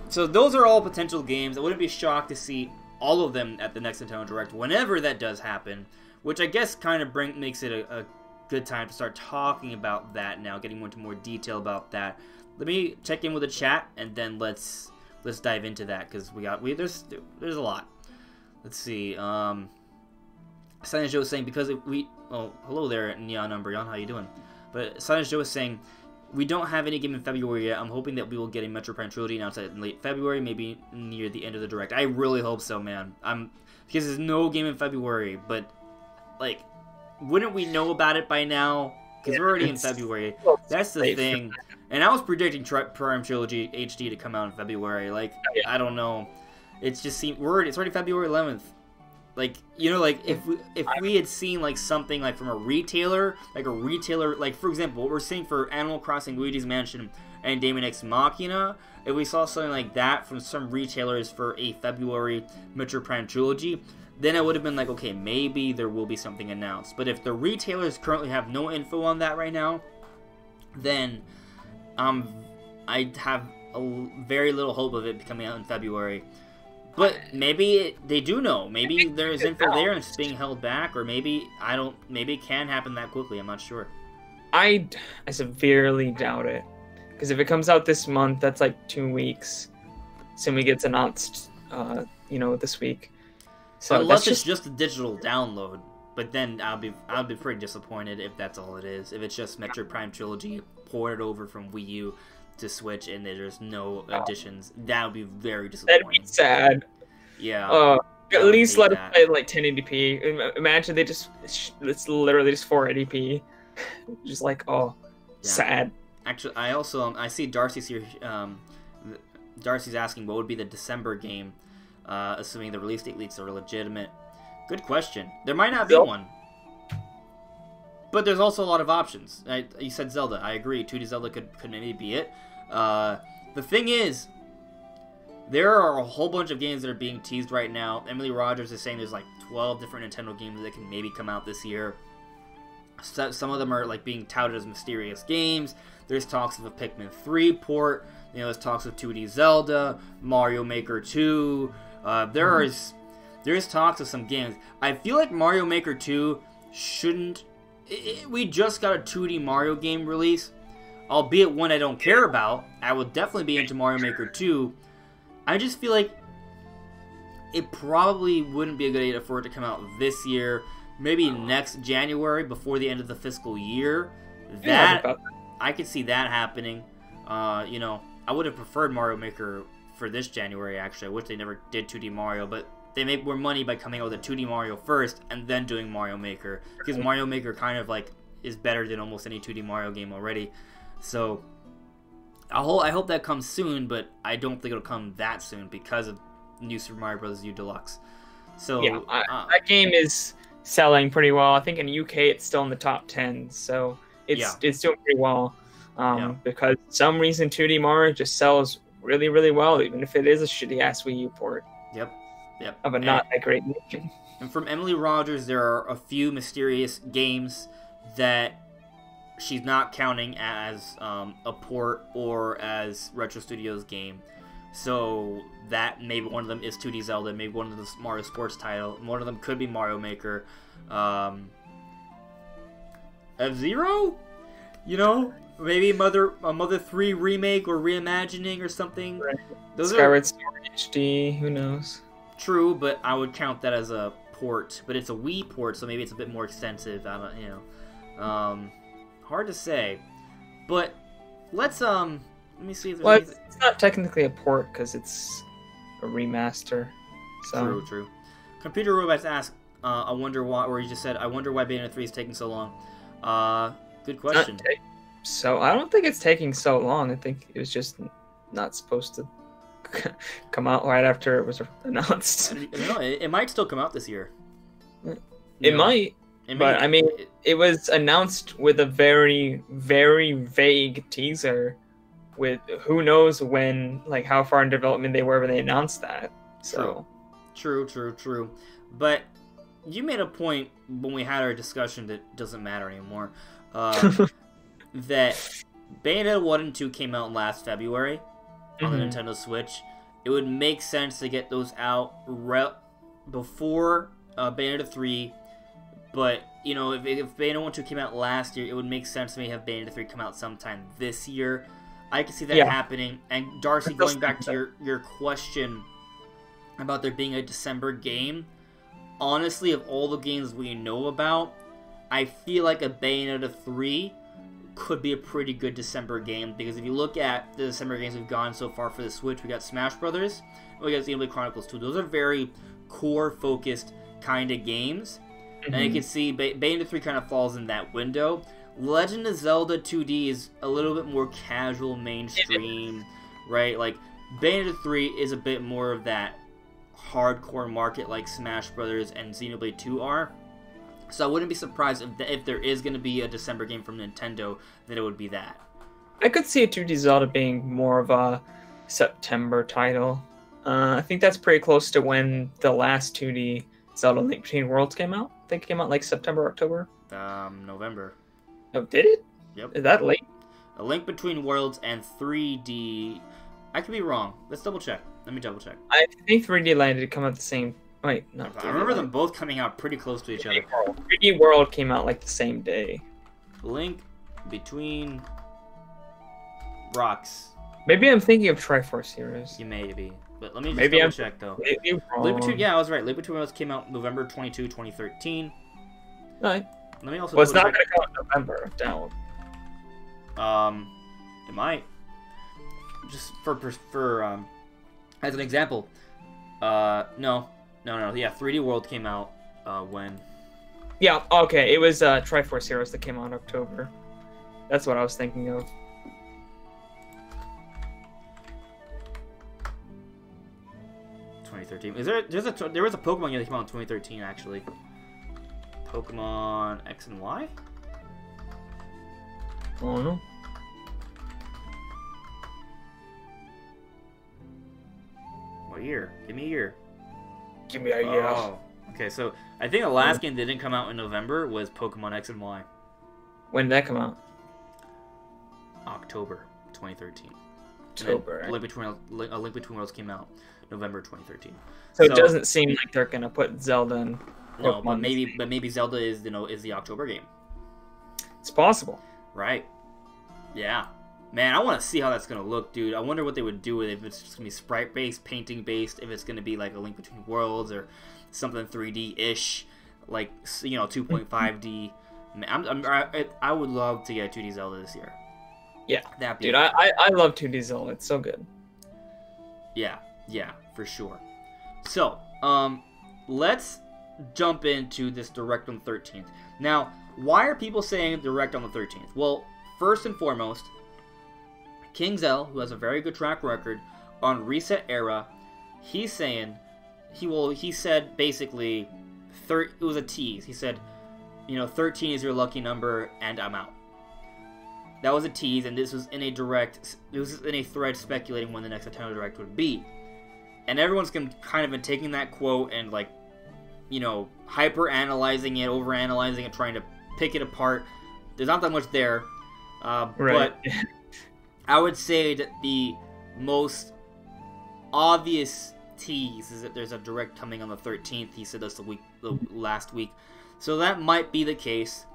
So those are all potential games. I wouldn't be shocked to see all of them at the next Nintendo Direct whenever that does happen. Which I guess kind of makes it a good time to start talking about that now, getting into more detail about that. Let me check in with the chat, and then let's dive into that because there's a lot. Let's see. Silent Joe is saying because hello there, Neon Umbreon, how you doing? But Silent Joe is saying we don't have any game in February yet. I'm hoping that we will get a Metro Prime Trilogy announced in late February, maybe near the end of the Direct. I really hope so, man. Because there's no game in February, but like, wouldn't we know about it by now? Because we're already in February. That's the thing. And I was predicting Prime Trilogy HD to come out in February. Like, I don't know. It's just it's already February 11th. Like, you know, like if we had seen like something like from a retailer, like for example, what we're seeing for Animal Crossing, Luigi's Mansion, and Daemon X Machina, if we saw something like that from some retailers for a February Metro Prime Trilogy, then it would have been like, okay, maybe there will be something announced. But if the retailers currently have no info on that right now, then I have very little hope of it coming out in February. But maybe they do know. Maybe there's info there and it's being held back, or maybe maybe it can happen that quickly. I'm not sure. I severely doubt it. Because if it comes out this month, that's like 2 weeks. Assuming it gets announced, this week. So unless it's just a digital download, but then I'll be pretty disappointed if that's all it is. If it's just Metroid Prime Trilogy ported over from Wii U to Switch and there's no additions, that would be very disappointing. That'd be sad. Yeah. At least let it play like 1080p. Imagine it's literally just 480p. Just like, sad. Actually, I see Darcy's here. Darcy's asking what would be the December game, assuming the release date leaks are legitimate. Good question. There might not be one. But there's also a lot of options. You said Zelda. I agree. 2D Zelda could maybe be it. The thing is, there are a whole bunch of games that are being teased right now. Emily Rogers is saying there's like 12 different Nintendo games that can maybe come out this year. Some of them are like being touted as mysterious games. There's talks of a Pikmin 3 port. There's talks of 2D Zelda, Mario Maker 2. There's talks of some games. I feel like Mario Maker 2 shouldn't... we just got a 2D Mario game release, albeit one I don't care about. I will definitely be into Mario Maker 2. I just feel like it probably wouldn't be a good idea for it to come out this year. Maybe next January, before the end of the fiscal year. I could see that happening. I would have preferred Mario Maker for this January, actually. I wish they never did 2D Mario, but they make more money by coming out with a 2D Mario first and then doing Mario Maker. Because Mario Maker kind of like is better than almost any 2D Mario game already. So I hope that comes soon, but I don't think it'll come that soon because of New Super Mario Bros. U Deluxe. So yeah, that game is selling pretty well. I think in the UK it's still in the top 10, so it's doing pretty well. Because for some reason 2D Mario just sells really, really well, even if it is a shitty ass Wii U port. Yep. Of a not that great game. And from Emily Rogers, there are a few mysterious games that she's not counting as a port or as Retro Studios game. So that maybe one of them is 2D Zelda, maybe one of them is Mario Sports title, one of them could be Mario Maker. F-Zero? You know, maybe a Mother 3 remake or reimagining or something. Right. Those Skyward Sword HD, who knows? True, but I would count that as a port. But it's a Wii port, so maybe it's a bit more extensive. I don't, hard to say. But let's let me see if there's it's not technically a port because it's a remaster. So. True. Computer Robots asked, I wonder why, or he just said, I wonder why Bayonetta 3 is taking so long. Good question. So I don't think it's taking so long. I think it was just not supposed to come out right after it was announced. No, it might still come out this year. It might. But I mean, it was announced with a very, very vague teaser. With who knows when, like how far in development they were when they announced that. So. True. But you made a point when we had our discussion that doesn't matter anymore. That Bayonetta 1 and 2 came out last February on the Nintendo Switch. It would make sense to get those out before Bayonetta 3. But, you know, if Bayonetta 1 and 2 came out last year, it would make sense to me to have Bayonetta 3 come out sometime this year. I can see that happening. And Darcy, going back to your question about there being a December game, honestly, of all the games we know about, I feel like a Bayonetta 3 could be a pretty good December game, because if you look at the December games we've gotten so far for the Switch, we got Smash Brothers, and we got Xenoblade Chronicles 2. Those are very core-focused kind of games, and you can see Bayonetta 3 kind of falls in that window. Legend of Zelda 2D is a little bit more casual, mainstream, right? Like, Bayonetta 3 is a bit more of that hardcore market like Smash Brothers and Xenoblade 2 are. So I wouldn't be surprised if there is going to be a December game from Nintendo, that it would be that. I could see a 2D Zelda being more of a September title. I think that's pretty close to when the last 2D Zelda Link Between Worlds came out. I think it came out like September, October. November. Oh, did it? Yep. Is that late? A Link Between Worlds and 3D. I could be wrong. Let's double check. Let me double check. I think 3D Land did come out the same. Wait, no. I remember them both coming out pretty close to each other. 3D World came out like the same day. Link Between Rocks. Maybe I'm thinking of Triforce Heroes. You may be. But let me just double check, though. Link Between, I was right. Link Between Worlds came out November 22, 2013. Right. Let me also well, it's not going to come out in November. Down. It might. Just for as an example. No. Yeah, 3D World came out when? Yeah, okay. It was Triforce Heroes that came out in October. That's what I was thinking of. There was a Pokemon game that came out in 2013, actually. Pokemon X and Y? Oh no. What year? Give me a year. Give me a year. Oh. Okay, so I think the last game that didn't come out in November was Pokemon X and Y. When did that come out? October 2013. October. A Link Between Worlds came out November 2013. So it doesn't seem like they're gonna put Zelda in. No, but maybe Zelda is the October game. It's possible. Right. Yeah. Man, I want to see how that's going to look, dude. I wonder what they would do with it, if it's just going to be sprite-based, painting-based, if it's going to be like a Link Between Worlds or something 3D-ish, like, 2.5D. I would love to get a 2D Zelda this year. Yeah. Dude, I love 2D Zelda. It's so good. Yeah, for sure. So, let's jump into this Direct on the 13th. Now, why are people saying Direct on the 13th? Well, first and foremost, King Zell, who has a very good track record on Reset Era, he's saying, he said basically, it was a tease. He said, 13 is your lucky number, and I'm out. That was a tease, and this was in a thread speculating when the next Nintendo Direct would be. And everyone's kind of been taking that quote and, like, hyper-analyzing it, over-analyzing it, trying to pick it apart. There's not that much there. Right. But I would say that the most obvious tease is that there's a Direct coming on the 13th. He said that's the last week. So that might be the case.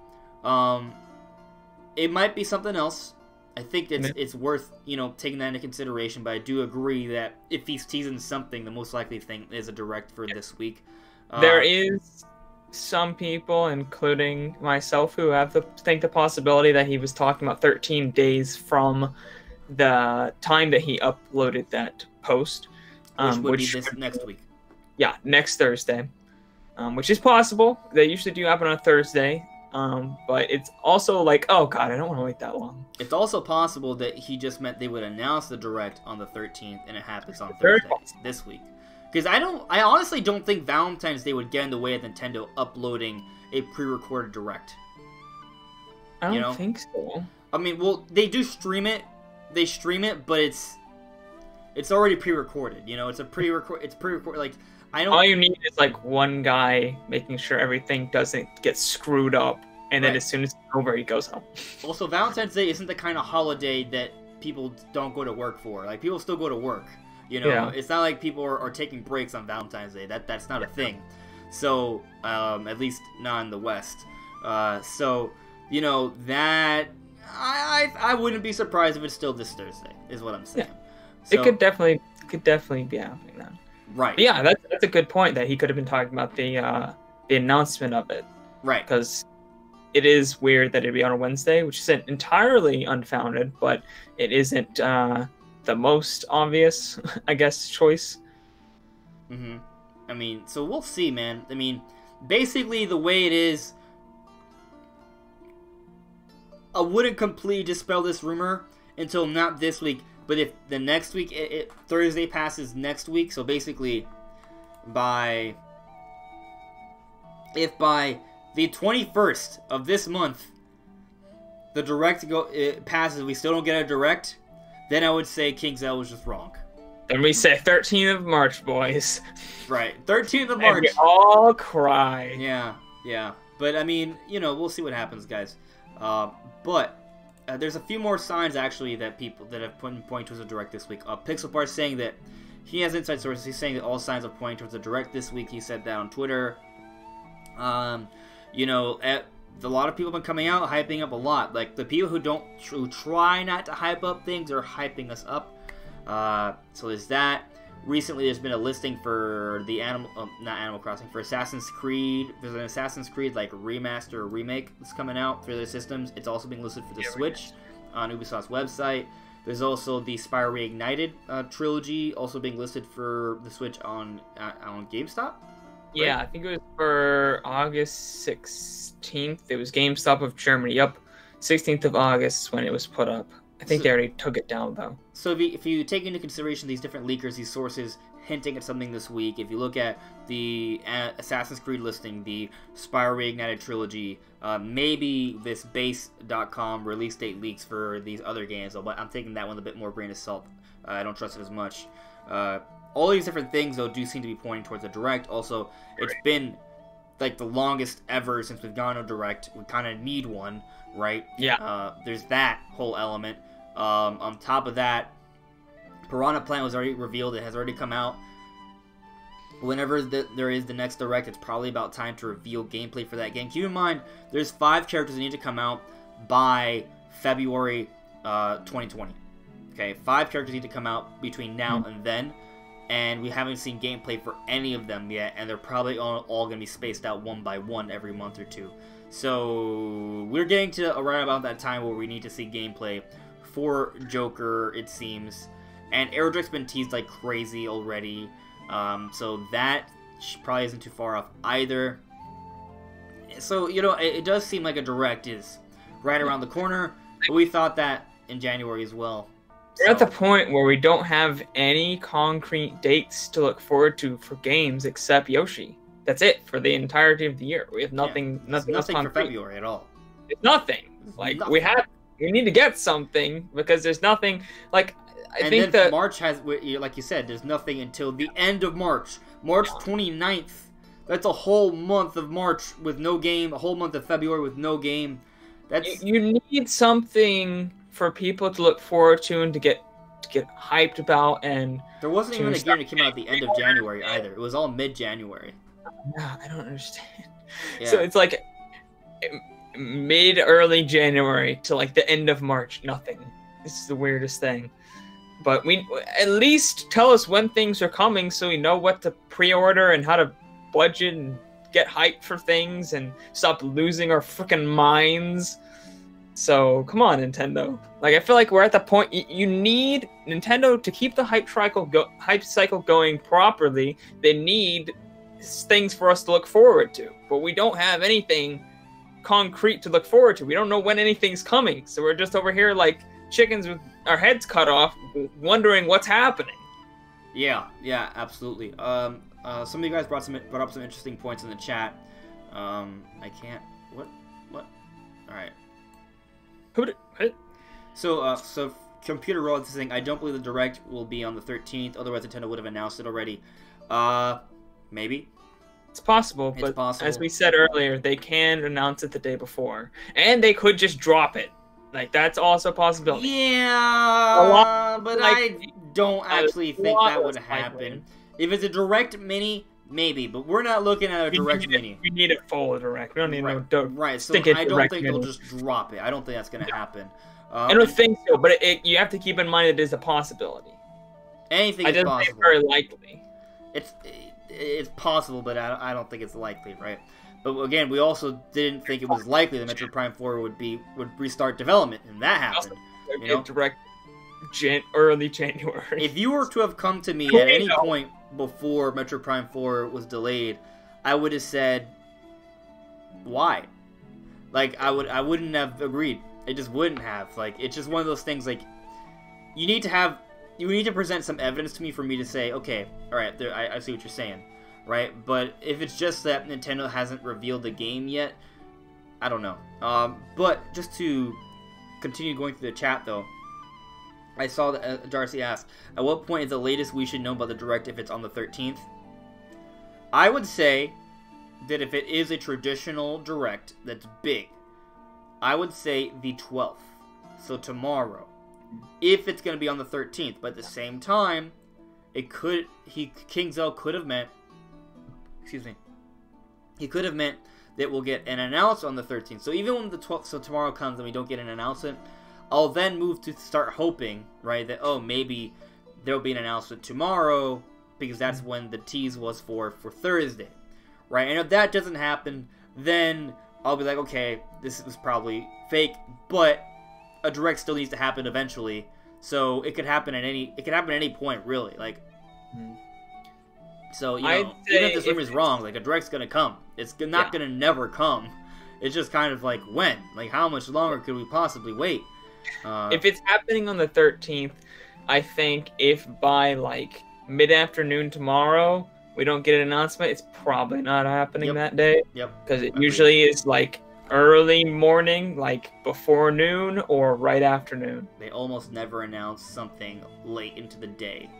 it might be something else. I think it's worth, taking that into consideration, but I do agree that if he's teasing something, the most likely thing is a direct for this week. There is some people, including myself, who have the possibility that he was talking about 13 days from the time that he uploaded that post. Which would be this next week. Yeah, next Thursday. Which is possible. They usually do happen on a Thursday. But it's also like, oh god, I don't want to wait that long. It's also possible that he just meant they would announce the direct on the 13th and it happens on Thursday this week. Because I honestly don't think Valentine's Day would get in the way of Nintendo uploading a pre-recorded direct. I don't think so. I mean, well, they do stream it. They stream it, but it's already pre-recorded. It's pre-recorded. Like, I don't. All you need is like one guy making sure everything doesn't get screwed up, and then as soon as it's over, he goes home. Also, Valentine's Day isn't the kind of holiday that people don't go to work for. Like, people still go to work. It's not like people are taking breaks on Valentine's Day. That's not a thing. So, at least not in the West. That I wouldn't be surprised if it's still this Thursday. Is what I'm saying. Yeah. So, it could definitely be happening then. Right. But yeah, that's a good point that he could have been talking about the announcement of it. Right. Because it is weird that it'd be on a Wednesday, which isn't entirely unfounded, but it isn't the most obvious, I guess, choice. Mm-hmm. I mean, so we'll see, man. I mean, basically the way it is, I wouldn't completely dispel this rumor until not this week. But if the next week, Thursday passes next week, so basically if by the 21st of this month, the direct passes, we still don't get a direct, then I would say King Zell was just wrong. Then we say 13th of March, boys. Right, 13th of March. And we all cry. Yeah. But, I mean, we'll see what happens, guys. But there's a few more signs, actually, that people that have pointed towards a direct this week. Pixelpart's saying that he has inside sources. He's saying that all signs are pointing towards a direct this week. He said that on Twitter. A lot of people have been coming out hyping up a lot. Like, the people who try not to hype up things are hyping us up. So there's that. Recently, there's been a listing for the not Animal Crossing, for Assassin's Creed. There's an Assassin's Creed like remaster or remake that's coming out for their systems. It's also being listed for the Switch on Ubisoft's website. There's also the Spyro Reignited trilogy also being listed for the Switch on GameStop. Right? Yeah, I think it was for August 16th. It was GameStop of Germany. Yep, 16th of August when it was put up. I think they already took it down, though. So if you take into consideration these different leakers, these sources hinting at something this week, if you look at the Assassin's Creed listing, the Spyro Reignited trilogy, maybe this base.com release date leaks for these other games, but I'm taking that one a bit more grain of salt. I don't trust it as much. All these different things, though, do seem to be pointing towards a direct. Also, it's been like the longest ever since we've gone to direct. We kind of need one, right? Yeah. There's that whole element. On top of that, Piranha Plant was already revealed. It has already come out. Whenever there is the next direct, it's probably about time to reveal gameplay for that game. Keep in mind, there's 5 characters that need to come out by February 2020. Okay, 5 characters need to come out between now and then, and we haven't seen gameplay for any of them yet, and they're probably all going to be spaced out one by one every month or two. So we're getting to around about that time where we need to see gameplay for Joker, it seems. And Aerodrick's been teased like crazy already. So that probably isn't too far off either. So, it does seem like a direct is right around the corner. But we thought that in January as well. We're at the point where we don't have any concrete dates to look forward to for games except Yoshi. That's it for the entirety of the year. We have nothing for February at all. It's nothing. We need to get something because there's nothing. Like, I think that March has, like you said, there's nothing until the end of March. March 29th. That's a whole month of March with no game. A whole month of February with no game. You need something for people to look forward to and to get hyped about. And there wasn't even a game that came out at the end of January either. It was all mid-January. Yeah, I don't understand. Yeah. So it's like, mid early January to like the end of March, nothing. This is the weirdest thing. But we at least tell us when things are coming so we know what to pre-order and how to budget and get hyped for things and stop losing our freaking minds. So come on, Nintendo. Like, I feel like we're at the point you need Nintendo to keep the hype cycle going properly. They need things for us to look forward to, but we don't have anything concrete to look forward to. We don't know when anything's coming, so we're just over here like chickens with our heads cut off, wondering what's happening. Yeah, absolutely. Some of you guys brought up some interesting points in the chat. I can't. What? All right. So Computer Roll is saying, I don't believe the Direct will be on the 13th. Otherwise, Nintendo would have announced it already. Maybe. It's possible, but as we said earlier, they can announce it the day before, and they could just drop it. Like, that's also a possibility. Yeah, but I don't actually think that would happen. If it's a Direct Mini, maybe, but we're not looking at a Direct Mini. We need a full Direct. We don't need Right, so I don't think they'll just drop it. I don't think that's going to happen. I don't think so, but you have to keep in mind it is a possibility. Anything is possible. It's very likely. It's possible, but I don't think it's likely, right? But again, we also didn't think it was likely that Metroid Prime 4 would restart development, and that happened. Direct early January. If you were to have come to me at any point before Metroid Prime 4 was delayed, I would have said, why? Like, I wouldn't have agreed. It just wouldn't have. Like, it's just one of those things, like, you need to present some evidence to me for me to say, okay, alright, I see what you're saying, right? But if it's just that Nintendo hasn't revealed the game yet, I don't know. But just to continue going through the chat, though, I saw that Darcy asked, at what point is the latest we should know about the Direct if it's on the 13th? I would say that if it is a traditional Direct that's big, I would say the 12th, so tomorrow, if it's going to be on the 13th. But at the same time, KingZell could have meant, he could have meant that we'll get an announcement on the 13th. So even when the 12th, so tomorrow comes and we don't get an announcement, I'll then move to start hoping, right, that, oh, maybe there'll be an announcement tomorrow, because that's when the tease was for Thursday, right? And if that doesn't happen, then I'll be like, okay, this was probably fake, but a Direct still needs to happen eventually, so it could happen at any point, really. Like, so, you know, even if this rumor is wrong, like, a Direct's gonna come. It's not gonna never come. It's just kind of like, when? Like, how much longer could we possibly wait? If it's happening on the 13th, I think if by, like, mid-afternoon tomorrow we don't get an announcement, it's probably not happening that day. Yep. Because it usually is, like, early morning, like, before noon or right afternoon. They almost never announce something late into the day.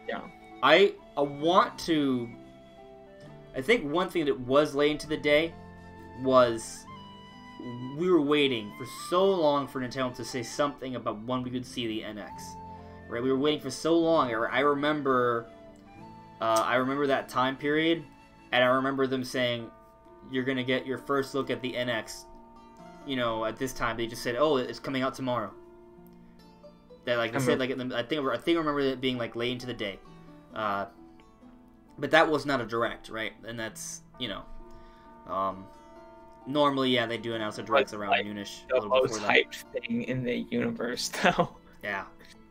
Yeah. I think one thing that was late into the day was we were waiting for so long for Nintendo to say something about when we could see the NX. Right? We were waiting for so long. I remember that time period, and I remember them saying, you're going to get your first look at the NX, you know, at this time. They just said, oh, it's coming out tomorrow. That, like, they said, like, I think I remember it being, like, late into the day. But that was not a Direct, right? And that's, you know, normally, yeah, they do announce the Directs around noonish. The most hyped thing in the universe, though. Yeah,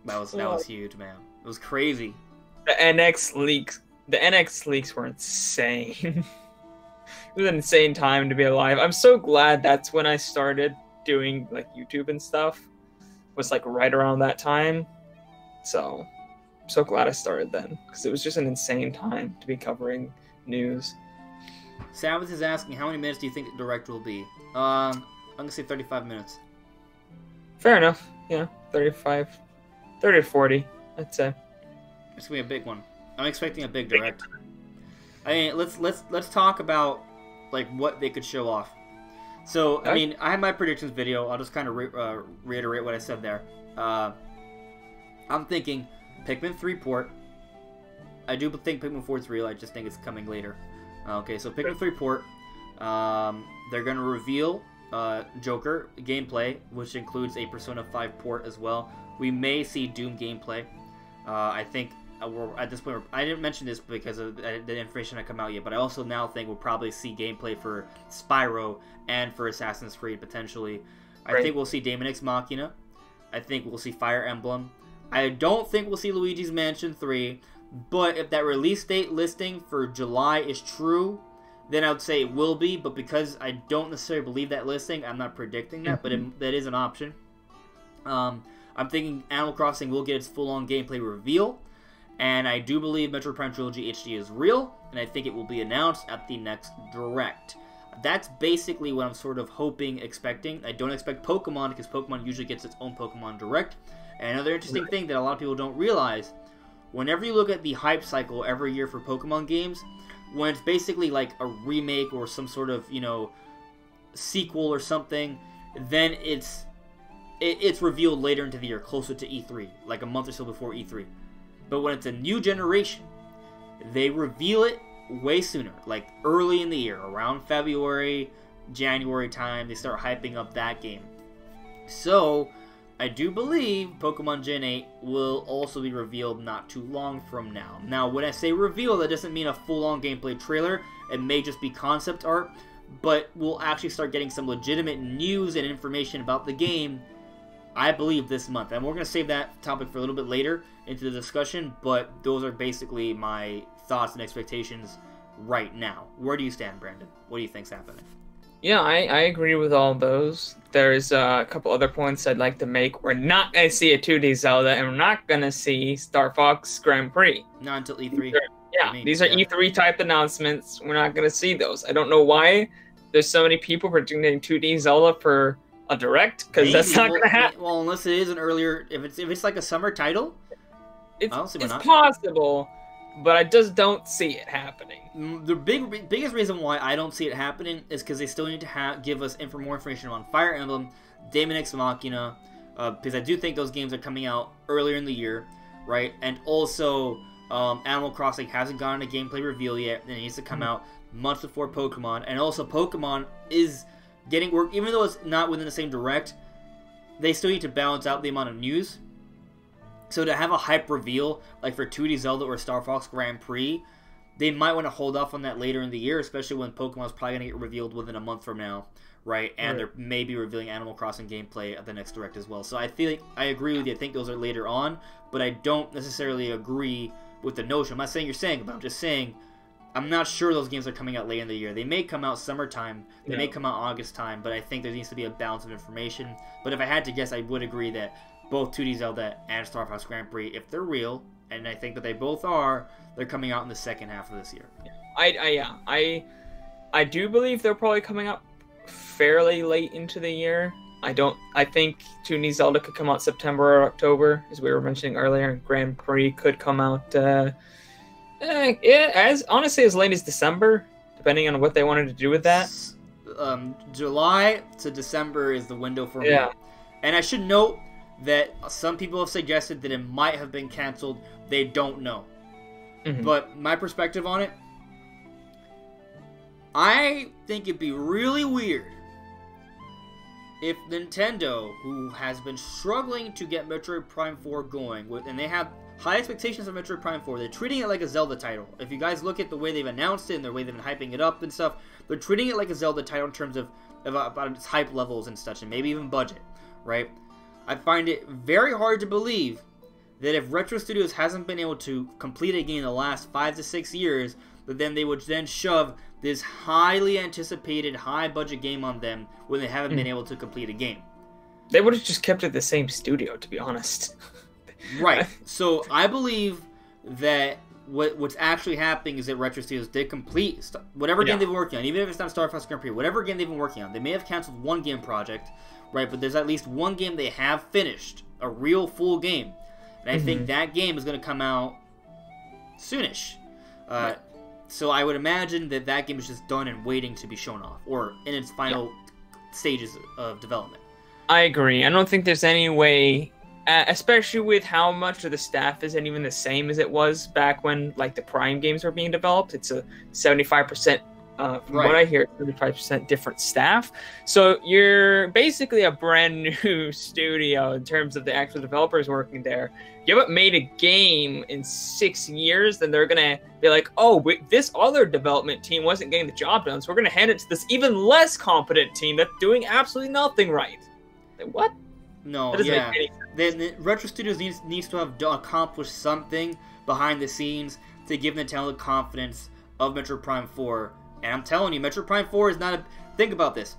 that was huge, man. It was crazy. The NX leaks were insane. It was an insane time to be alive. I'm so glad that's when I started doing, like, YouTube and stuff. Was, like, right around that time. So, I'm so glad I started then. Because it was just an insane time to be covering news. Sabbath is asking, how many minutes do you think the Direct will be? I'm going to say 35 minutes. Fair enough. Yeah, 30 to 40, I'd say. It's going to be a big one. I'm expecting a big Direct. I mean, let's talk about, like, what they could show off. So, I mean, I have my predictions video. I'll just kind of reiterate what I said there. I'm thinking Pikmin 3 port. I do think Pikmin 4 is real. I just think it's coming later. Okay, so Pikmin 3 port. They're going to reveal Joker gameplay, which includes a Persona 5 port as well. We may see Doom gameplay. I think we're at this point. I didn't mention this because of the information that come out yet, but I also now think we'll probably see gameplay for Spyro and for Assassin's Creed potentially. I think we'll see Daemon X Machina. I think we'll see Fire Emblem. I don't think we'll see Luigi's Mansion 3, but if that release date listing for July is true, then I would say it will be, but because I don't necessarily believe that listing, I'm not predicting that, but that is an option. I'm thinking Animal Crossing will get its full-on gameplay reveal, and I do believe Metroid Prime Trilogy HD is real, and I think it will be announced at the next Direct. That's basically what I'm sort of hoping, expecting. I don't expect Pokemon, because Pokemon usually gets its own Pokemon Direct. And another interesting thing that a lot of people don't realize, whenever you look at the hype cycle every year for Pokemon games, when it's basically like a remake or some sort of, sequel or something, then it's revealed later into the year, closer to E3, like a month or so before E3. But when it's a new generation, they reveal it way sooner, like early in the year, around February, January time, they start hyping up that game. So, I do believe Pokemon Gen 8 will also be revealed not too long from now. Now, when I say reveal, that doesn't mean a full-on gameplay trailer. It may just be concept art, but we'll actually start getting some legitimate news and information about the game, I believe, this month. And we're going to save that topic for a little bit later into the discussion, but those are basically my thoughts and expectations right now. Where do you stand, Brandon? What do you think's happening? Yeah, I agree with all those. There's a couple other points I'd like to make. We're not going to see a 2D Zelda, and we're not going to see Star Fox Grand Prix. Not until E3. These are E3 type announcements. We're not going to see those. I don't know why there's so many people predicting 2D Zelda for a Direct, because that's not going to happen. Well, unless it is an earlier, if it's like a summer title, it's possible, but I just don't see it happening. The biggest reason why I don't see it happening is because they still need to give us more information on Fire Emblem, Daemon X Machina, because I do think those games are coming out earlier in the year, right? And also, Animal Crossing hasn't gotten a gameplay reveal yet, and it needs to come out months before Pokemon. And also, Pokemon is getting work, even though it's not within the same Direct, they still need to balance out the amount of news. So to have a hype reveal, like for 2D Zelda or Star Fox Grand Prix, they might want to hold off on that later in the year, especially when Pokemon's probably going to get revealed within a month from now, right? And they're maybe revealing Animal Crossing gameplay at the next Direct as well. So I feel like I agree with you. I think those are later on, but I don't necessarily agree with the notion. I'm not saying you're saying, but I'm just saying I'm not sure those games are coming out late in the year. They may come out summertime. They may come out August time, but I think there needs to be a balance of information. But if I had to guess, I would agree that both 2D Zelda and Star Fox Grand Prix, if they're real, and I think that they both are, they're coming out in the second half of this year. I do believe they're probably coming out fairly late into the year. I think 2D Zelda could come out September or October, as we were mentioning earlier, and Grand Prix could come out honestly as late as December, depending on what they wanted to do with that. July to December is the window for me. And I should note that some people have suggested that it might have been canceled. They don't know. But my perspective on it, I think it'd be really weird if Nintendo, who has been struggling to get Metroid Prime 4 going, and they have high expectations of Metroid Prime 4, they're treating it like a Zelda title. If you guys look at the way they've announced it and the way they've been hyping it up and stuff, they're treating it like a Zelda title in terms of about its hype levels and such, and maybe even budget, right? I find it very hard to believe that if Retro Studios hasn't been able to complete a game in the last 5 to 6 years, that then they would then shove this highly anticipated, high-budget game on them when they haven't been able to complete a game. They would have just kept it the same studio, to be honest. Right. So I believe that what's actually happening is that Retro Studios did complete whatever game they've been working on, even if it's not Star Fox Grand Prix, whatever game they've been working on. They may have canceled one game project, right? But there's at least one game they have finished, a real full game. And I think that game is going to come out soonish. So I would imagine that game is just done and waiting to be shown off, or in its final stages of development. I agree. I don't think there's any way, especially with how much of the staff isn't even the same as it was back when like the Prime games were being developed. It's a 75% From what I hear, 35% different staff. So you're basically a brand new studio in terms of the actual developers working there. You haven't made a game in 6 years, then they're going to be like, oh, this other development team wasn't getting the job done, so we're going to hand it to this even less competent team that's doing absolutely nothing right. Like, what? No, yeah. The Retro Studios needs to have accomplished something behind the scenes to give Nintendo the confidence of Metroid Prime 4. And I'm telling you, Metroid Prime 4 is not a... Think about this.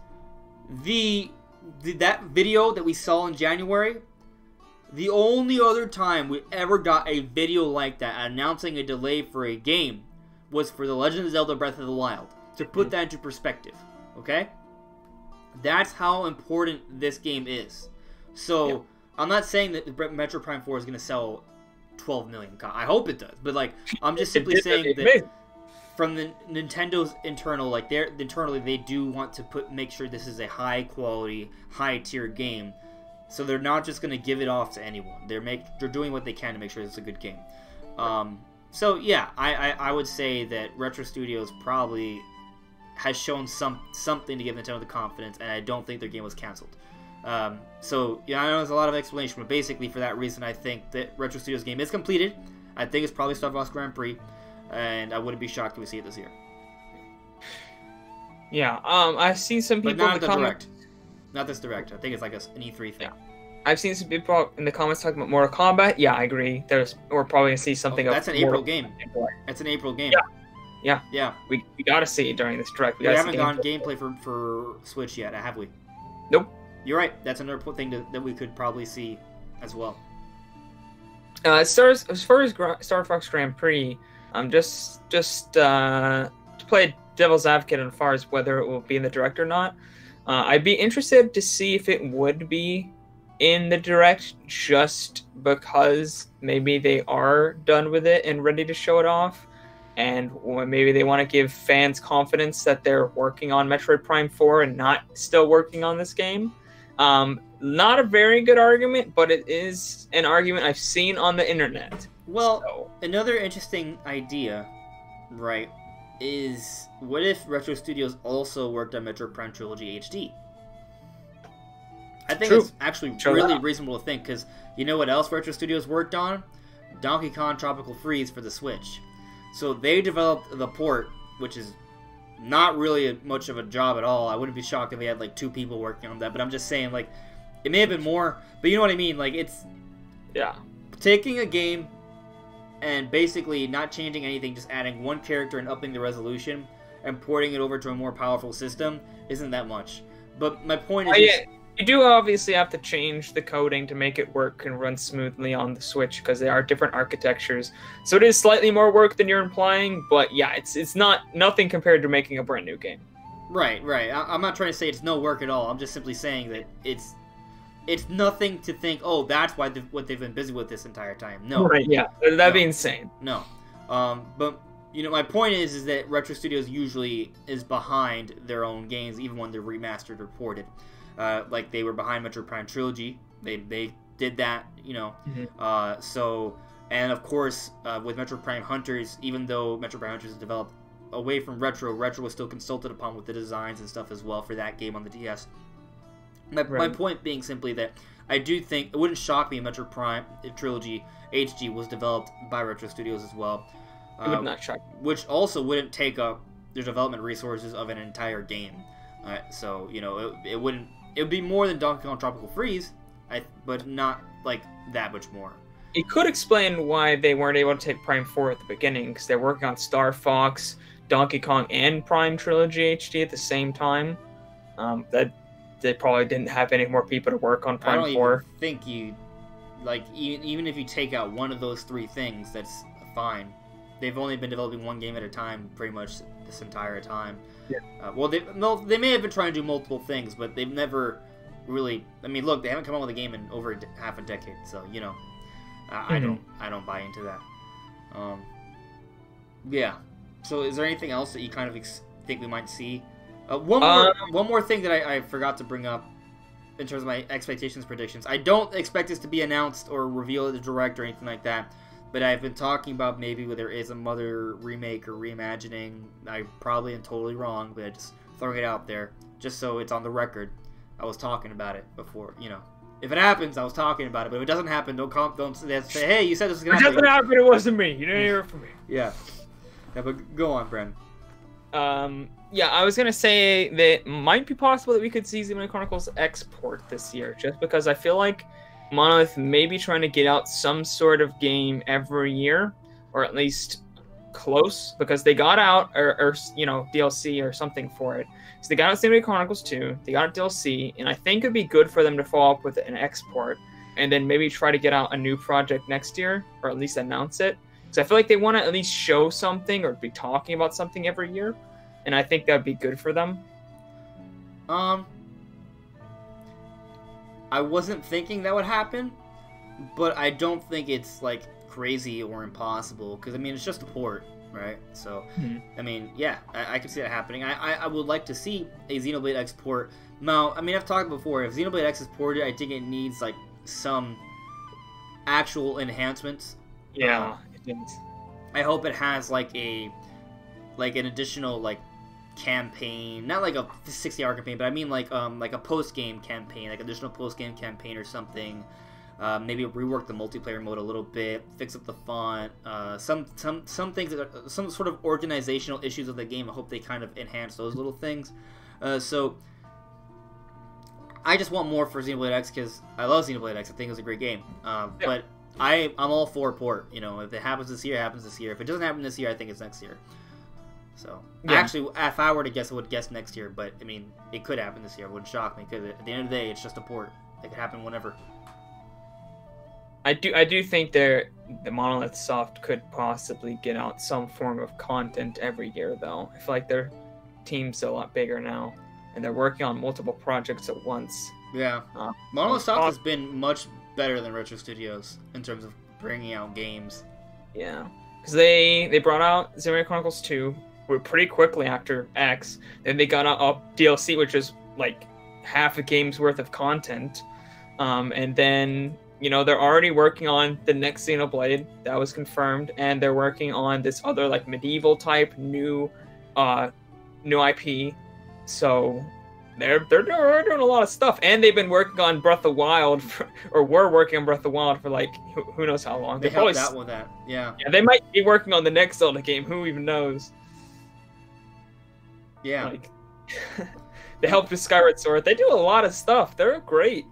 That video that we saw in January, the only other time we ever got a video like that announcing a delay for a game was for The Legend of Zelda Breath of the Wild. To put that into perspective, okay? That's how important this game is. So, I'm not saying that Metroid Prime 4 is going to sell 12 million. I hope it does. But, like, I'm just simply saying that... From the Nintendo's internal, like internally, they do want to make sure this is a high quality, high tier game. So they're not just going to give it off to anyone. They're doing what they can to make sure it's a good game. So yeah, I would say that Retro Studios probably has shown something to give Nintendo the confidence, and I don't think their game was canceled. So yeah, I know there's a lot of explanation, but basically for that reason, I think that Retro Studios' game is completed. I think it's probably Star Fox Grand Prix. And I wouldn't be shocked if we see it this year. Yeah, I've seen some people but not in the direct. Not this direct. I think it's like an E3 thing. Yeah. I've seen some people in the comments talking about Mortal Kombat. Yeah, I agree. We're probably gonna see something. That's an April game. That's an April game. Yeah. We gotta see it during this direct. We haven't gotten gameplay for Switch yet, have we? Nope. You're right. That's another thing that we could probably see as well. As far as Star Fox Grand Prix. Just to play devil's advocate as far as whether it will be in the direct or not, I'd be interested to see if it would be in the direct, just because maybe they are done with it and ready to show it off, and maybe they want to give fans confidence that they're working on Metroid Prime 4 and not still working on this game. Not a very good argument, but it is an argument I've seen on the internet. Well, another interesting idea, right, is what if Retro Studios also worked on Metroid Prime Trilogy HD? I think it's actually really reasonable to think, because you know what else Retro Studios worked on? Donkey Kong Tropical Freeze for the Switch. So they developed the port, which is not really much of a job at all. I wouldn't be shocked if they had like 2 people working on that, but I'm just saying, like, it may have been more, but you know what I mean? Like, it's... Yeah. Taking a game and basically not changing anything, just adding one character and upping the resolution and porting it over to a more powerful system isn't that much. But my point is... You do obviously have to change the coding to make it work and run smoothly on the Switch, because they are different architectures. So it is slightly more work than you're implying, but yeah, it's nothing compared to making a brand new game. Right. I'm not trying to say it's no work at all. I'm just simply saying that it's nothing to think, oh, that's why what they've been busy with this entire time. No. Right, yeah. That'd be insane. No. But, you know, my point is that Retro Studios usually is behind their own games, even when they're remastered or ported. Like, they were behind Metroid Prime Trilogy. They did that, you know. Mm-hmm. So, and of course, with Metroid Prime Hunters, even though Metroid Prime Hunters is developed away from Retro was still consulted upon with the designs and stuff as well for that game on the DS. My point being simply that I do think it wouldn't shock me if Metroid Prime Trilogy HD was developed by Retro Studios as well. It would not shock me. Which also wouldn't take up the development resources of an entire game. So, you know, it wouldn't... It would be more than Donkey Kong Tropical Freeze, but not, like, that much more. It could explain why they weren't able to take Prime 4 at the beginning, because they're working on Star Fox, Donkey Kong, and Prime Trilogy HD at the same time. That they probably didn't have any more people to work on Prime 4. I don't even think you... Like, even if you take out one of those 3 things, that's fine. They've only been developing one game at a time pretty much this entire time. Yeah. Well, they may have been trying to do multiple things, but they've never really... I mean, look, they haven't come out with a game in over half a decade, so, you know... I don't buy into that. Yeah. So, is there anything else that you kind of think we might see? One more thing that I forgot to bring up in terms of my expectations predictions. I don't expect this to be announced or revealed at the direct or anything like that. but I've been talking about maybe whether there is a Mother remake or reimagining. I probably am totally wrong, but just throwing it out there, just so it's on the record. I was talking about it before, you know. If it happens, I was talking about it. But if it doesn't happen, don't say, hey, you said this was going to happen. If it doesn't happen, it wasn't me. You didn't hear it from me. Yeah. Yeah, but go on, Bren. Yeah, I was going to say that it might be possible that we could see Xenoblade Chronicles export this year, just because I feel like Monolith may be trying to get out some sort of game every year, or at least close, because they got out, or you know, DLC or something for it. So they got out Xenoblade Chronicles 2, they got out DLC, and I think it'd be good for them to follow up with an export, and then maybe try to get out a new project next year, or at least announce it. Because I feel like they want to at least show something, or be talking about something every year, and I think that'd be good for them. I wasn't thinking that would happen, but I don't think it's, like, crazy or impossible, because, I mean, it's just a port. Right, so I mean, yeah, I can see that happening. I would like to see a Xenoblade X port. Now, I mean, I've talked before. If Xenoblade X is ported, I think it needs like some actual enhancements. Yeah, it needs. I hope it has like an additional like campaign, not like a 60-hour campaign, but I mean like a post game campaign, like additional post game campaign or something. Maybe rework the multiplayer mode a little bit, fix up the font, some things that are, some sort of organizational issues of the game. I hope they kind of enhance those little things. So I just want more for Xenoblade X because I love Xenoblade X. I think it was a great game. But I'm all for port. You know, if it happens this year, it happens this year. If it doesn't happen this year, I think it's next year. So actually, if I were to guess, I would guess next year. But I mean, it could happen this year. It wouldn't shock me because at the end of the day, it's just a port. It could happen whenever. I do think the Monolith Soft could possibly get out some form of content every year, though. I feel like their team's a lot bigger now, and they're working on multiple projects at once. Yeah, Monolith Soft has been much better than Retro Studios in terms of bringing out games. Yeah, because they brought out Xenoblade Chronicles 2 pretty quickly after X, then they got out DLC, which is like half a game's worth of content, and then. You know, they're already working on the next Xenoblade, that was confirmed, and they're working on this other, like, medieval type new IP. So they're doing a lot of stuff, and they've been working on Breath of Wild, were working on Breath of Wild for like who knows how long. They helped out with that, yeah. Yeah, they might be working on the next Zelda game. Who even knows? Yeah. Like, they helped with Skyward Sword. They do a lot of stuff. They're great.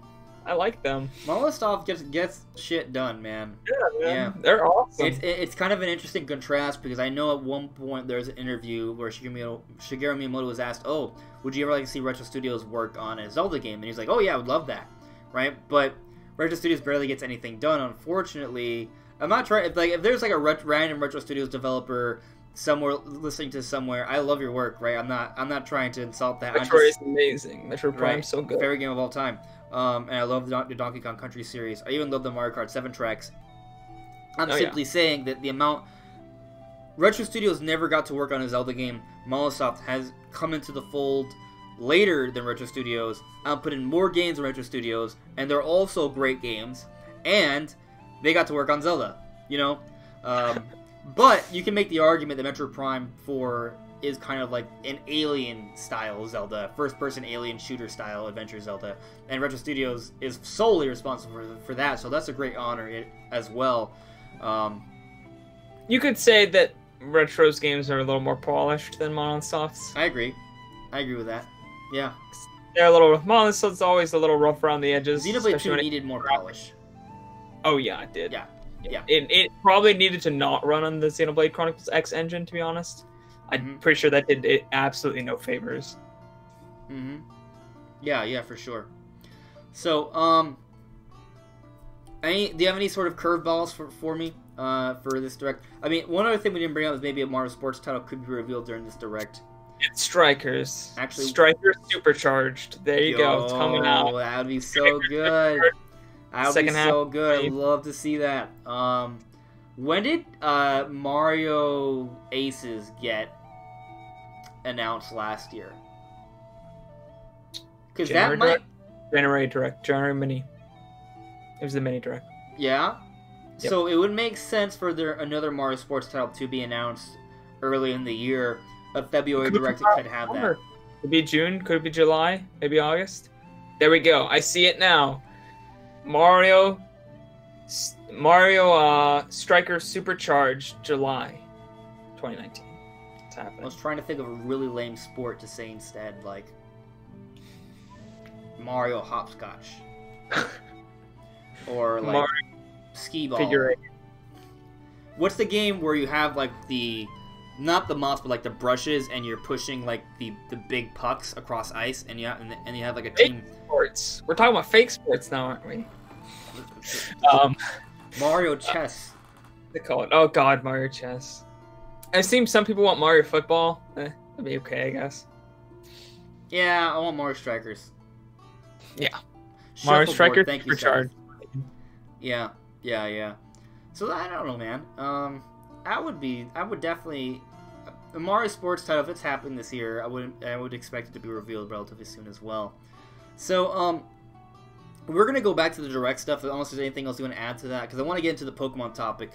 I like them. Monolith Soft gets shit done, man. Yeah, man. Yeah. They're awesome. It's kind of an interesting contrast because I know at one point there was an interview where Shigeru Miyamoto was asked, "Oh, would you ever like to see Retro Studios work on a Zelda game?" And he's like, "Oh yeah, I would love that." Right? But Retro Studios barely gets anything done, unfortunately. I'm not trying. If there's like a random Retro Studios developer somewhere listening to somewhere, I love your work, right? I'm not trying to insult that. Metroid is amazing. Metroid Prime's so good. Favorite game of all time. And I love the Donkey Kong Country series. I even love the Mario Kart 7 tracks. I'm simply saying that the amount... Retro Studios never got to work on a Zelda game. Monolith Soft has come into the fold later than Retro Studios. I'll put in more games than Retro Studios, and they're also great games. And they got to work on Zelda, you know? But you can make the argument that Metroid Prime 4 is kind of like an alien-style Zelda, first-person alien shooter-style adventure Zelda, and Retro Studios is solely responsible for that, so that's a great honor as well. You could say that Retro's games are a little more polished than Monolith Soft's. I agree with that. Yeah. They're a little... Monolith Soft's always a little rough around the edges. Xenoblade 2 needed more polish. Oh, yeah, it did. Yeah. It probably needed to not run on the Xenoblade Chronicles X engine, to be honest. I'm pretty sure that did it absolutely no favors. Yeah, for sure. So, do you have any sort of curveballs for me for this direct? I mean, one other thing we didn't bring up is maybe a Mario Sports title could be revealed during this direct. It's Strikers. Actually, Strikers Supercharged. There you go. It's coming out. That would be so good. That would be so good. I'd love to see that. When did Mario Aces get announced last year? Because that might... January Direct. January Mini. It was the Mini Direct. Yeah? Yep. So it would make sense for another Mario Sports title to be announced early in the year. A February Direct could have that. Could be June, could be July, maybe August. There we go. I see it now. Mario Striker Supercharged July 2019. It's happening. I was trying to think of a really lame sport to say instead, like Mario Hopscotch. Or like Mario Skee Ball. Figure 8. What's the game where you have like not the mops, but like the brushes, and you're pushing like the big pucks across ice, and you have like a team. Fake sports. We're talking about fake sports now, aren't we? Mario Chess. They call it. Oh God, Mario Chess. I've seen some people want Mario Football. That'd be okay, I guess. Yeah, I want Mario Strikers. Yeah. Mario Striker Supercharged. Yeah. So I don't know, man. I would definitely the Mario Sports title, if it's happening this year, I would expect it to be revealed relatively soon as well. So we're gonna go back to the direct stuff unless there's anything else you want to add to that, because I want to get into the Pokemon topic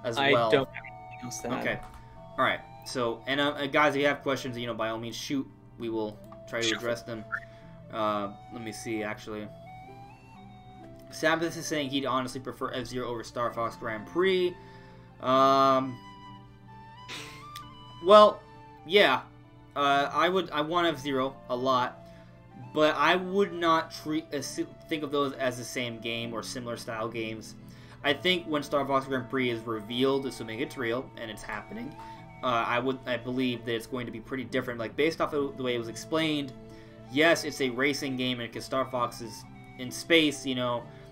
as well. I don't have anything else to add. Okay. All right. So guys, if you have questions, by all means shoot. We will try to address them. Let me see, actually. Sabbath is saying he'd honestly prefer F-Zero over Star Fox Grand Prix. Well, yeah. I want F-Zero a lot, but I would not think of those as the same game or similar style games. I think when Star Fox Grand Prix is revealed, assuming it's real and it's happening, I believe that it's going to be pretty different. Like, based off of the way it was explained, yes, it's a racing game, and because Star Fox is in space,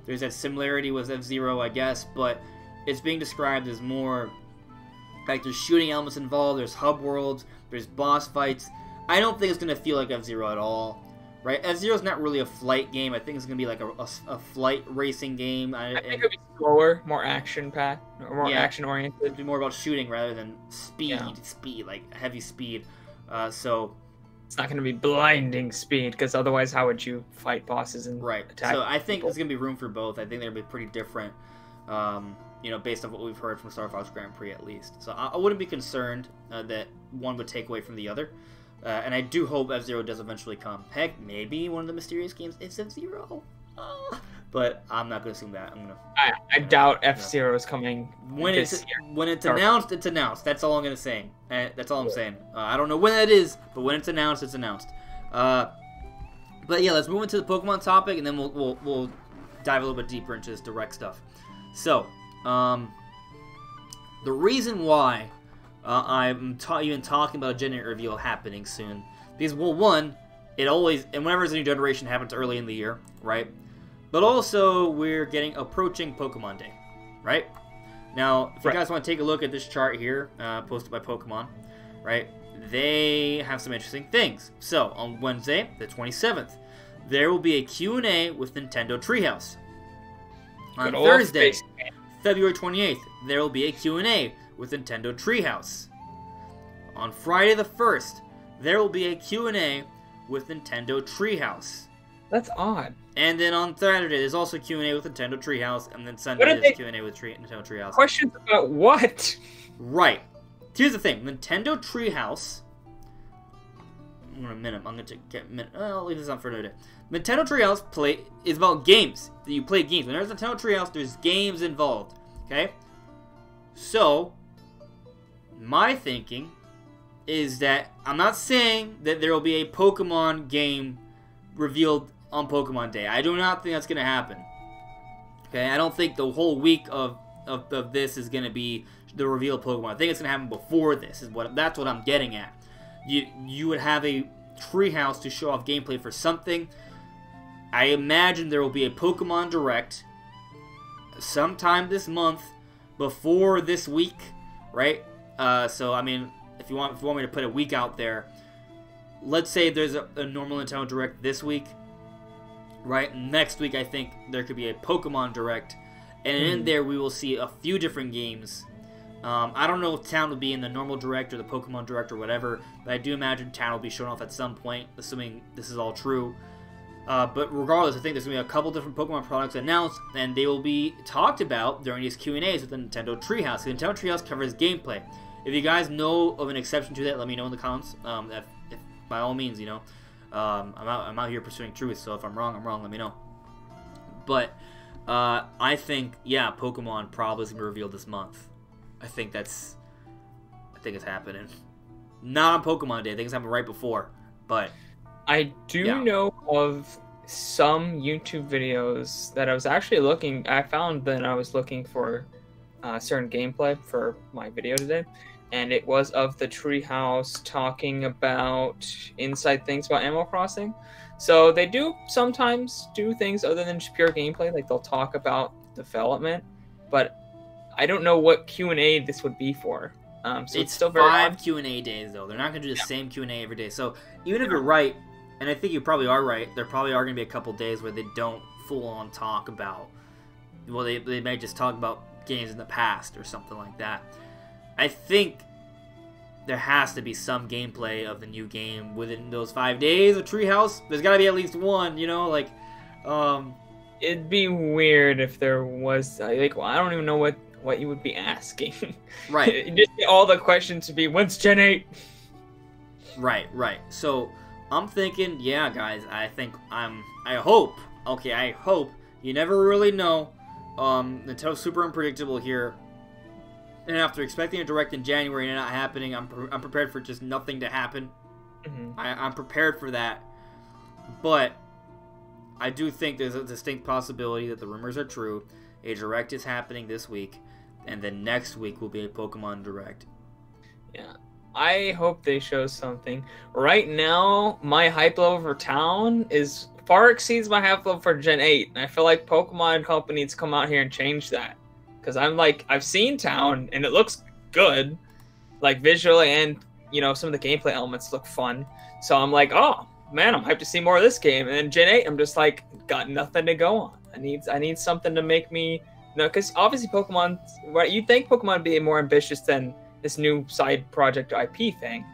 there's that similarity with F-Zero, I guess, but it's being described as more like there's shooting elements involved, there's hub worlds, there's boss fights. I don't think it's going to feel like F-Zero at all, right? F-Zero's not really a flight game. I think it's going to be like a flight racing game. I think it'll be slower, more action-packed, or more action-oriented. It'll be more about shooting rather than speed, like heavy speed. So it's not going to be blinding speed, because otherwise how would you fight bosses and attack So I think people? there's going to be room for both. I think they're going to be pretty different, based on what we've heard from Star Fox Grand Prix at least. So I wouldn't be concerned that one would take away from the other. And I do hope F-Zero does eventually come. Heck, maybe one of the mysterious games is F-Zero. But I'm not going to assume that. I doubt F-Zero is coming when this it's year. When it's announced, it's announced. That's all I'm going to say. That's all I'm saying. I don't know when that is, but when it's announced, it's announced. But yeah, let's move into the Pokemon topic, and then we'll dive a little bit deeper into this direct stuff. So, the reason why I'm even talking about a Gen8 reveal happening soon, because, well, one, it always, and whenever there's a new generation, happens early in the year, right? But also, we're approaching Pokemon Day, right? Now, if you guys want to take a look at this chart here, posted by Pokemon, right, they have some interesting things. So, on Wednesday, the 27th, there will be a Q&A with Nintendo Treehouse. On Thursday, February 28th, there will be a Q&A with Nintendo Treehouse. On Friday the 1st, there will be a Q&A with Nintendo Treehouse. That's odd. And then on Saturday, there's also Q&A with Nintendo Treehouse, and then Sunday there's Q&A with Nintendo Treehouse. Questions about what? Right. Here's the thing. Nintendo Treehouse... I'm going to get a minute. I'll leave this on for another day. Nintendo Treehouse is about games. You play games. When there's a Nintendo Treehouse, there's games involved. Okay? So, my thinking is that I'm not saying that there will be a Pokemon game revealed on Pokemon Day. I do not think that's going to happen. Okay? I don't think the whole week of this is going to be the reveal of Pokemon. I think it's going to happen before this. That's what I'm getting at. You would have a Treehouse to show off gameplay for something. I imagine there will be a Pokemon Direct sometime this month before this week, right? So I mean, if you want me to put a week out there, let's say there's a normal Nintendo Direct this week, right? Next week I think there could be a Pokemon Direct, and in there we will see a few different games. I don't know if Town will be in the normal Direct or the Pokemon Direct or whatever, but I do imagine Town will be shown off at some point, assuming this is all true. But regardless, I think there's going to be a couple different Pokemon products announced, and they will be talked about during these Q&As with the Nintendo Treehouse. The Nintendo Treehouse covers gameplay. If you guys know of an exception to that, let me know in the comments. If by all means, you know, I'm out here pursuing truth, so if I'm wrong, let me know. But I think, yeah, Pokemon probably is going to be revealed this month. I think it's happening. Not on Pokemon Day. I think it's happening right before, but... I do know of some YouTube videos that I was actually looking. I found that I was looking for certain gameplay for my video today, and it was of the Treehouse talking about inside things about Animal Crossing. So they do sometimes do things other than just pure gameplay, like they'll talk about development, but I don't know what Q&A this would be for. So it's still very 5 Q&A days, though. They're not going to do the same Q&A every day. So even if you're right, and I think you probably are right, there probably are going to be a couple days where they don't full-on talk about... Well, they may just talk about games in the past or something like that. I think there has to be some gameplay of the new game within those 5 days of Treehouse. There's got to be at least one, you know? Like, it'd be weird if there was... Like, well, I don't even know what you would be asking. Right. Just all the questions would be, when's Gen 8? Right. So... I'm thinking, yeah, guys, I hope, you never really know, Nintendo's super unpredictable here, and after expecting a Direct in January and it not happening, I'm prepared for just nothing to happen. I'm prepared for that, but I do think there's a distinct possibility that the rumors are true. A Direct is happening this week, and then next week will be a Pokemon Direct. Yeah. I hope they show something. Right now, my hype level for Town far exceeds my hype level for Gen 8. And I feel like Pokemon Company needs to come out here and change that. Because I've seen Town, and it looks good. Like, visually, and, you know, some of the gameplay elements look fun. So I'm like, oh, man, I'm hyped to see more of this game. And then Gen 8, I'm just like, got nothing to go on. I need something to make me... because obviously Pokemon... Right, you'd think Pokemon would be more ambitious than... this new side project IP thing.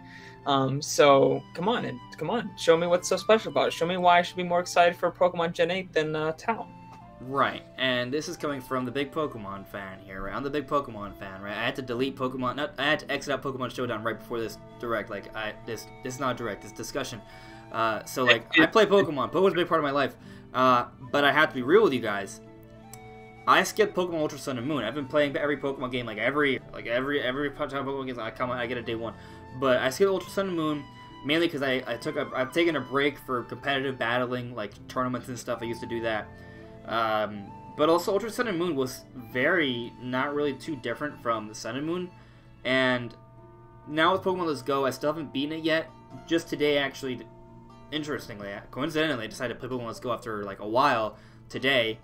So come on, show me what's so special about it. Show me why I should be more excited for Pokemon Gen 8 than Town. Right, and this is coming from the big Pokemon fan here, right? I'm the big Pokemon fan, right? I had to delete Pokemon, I had to exit out Pokemon Showdown right before this Direct. Like, this is not a Direct, this discussion. So like, I play Pokemon. Pokemon's a big part of my life. But I have to be real with you guys. I skipped Pokemon Ultra Sun and Moon. I've been playing every Pokemon game, every time Pokemon games I get a day one. But I skipped Ultra Sun and Moon mainly because I've taken a break for competitive battling, like tournaments and stuff. I used to do that. But also Ultra Sun and Moon was not really too different from the Sun and Moon. And now with Pokemon Let's Go, I still haven't beaten it yet. Just today, actually, interestingly, coincidentally, I decided to play Pokemon Let's Go after like a while today.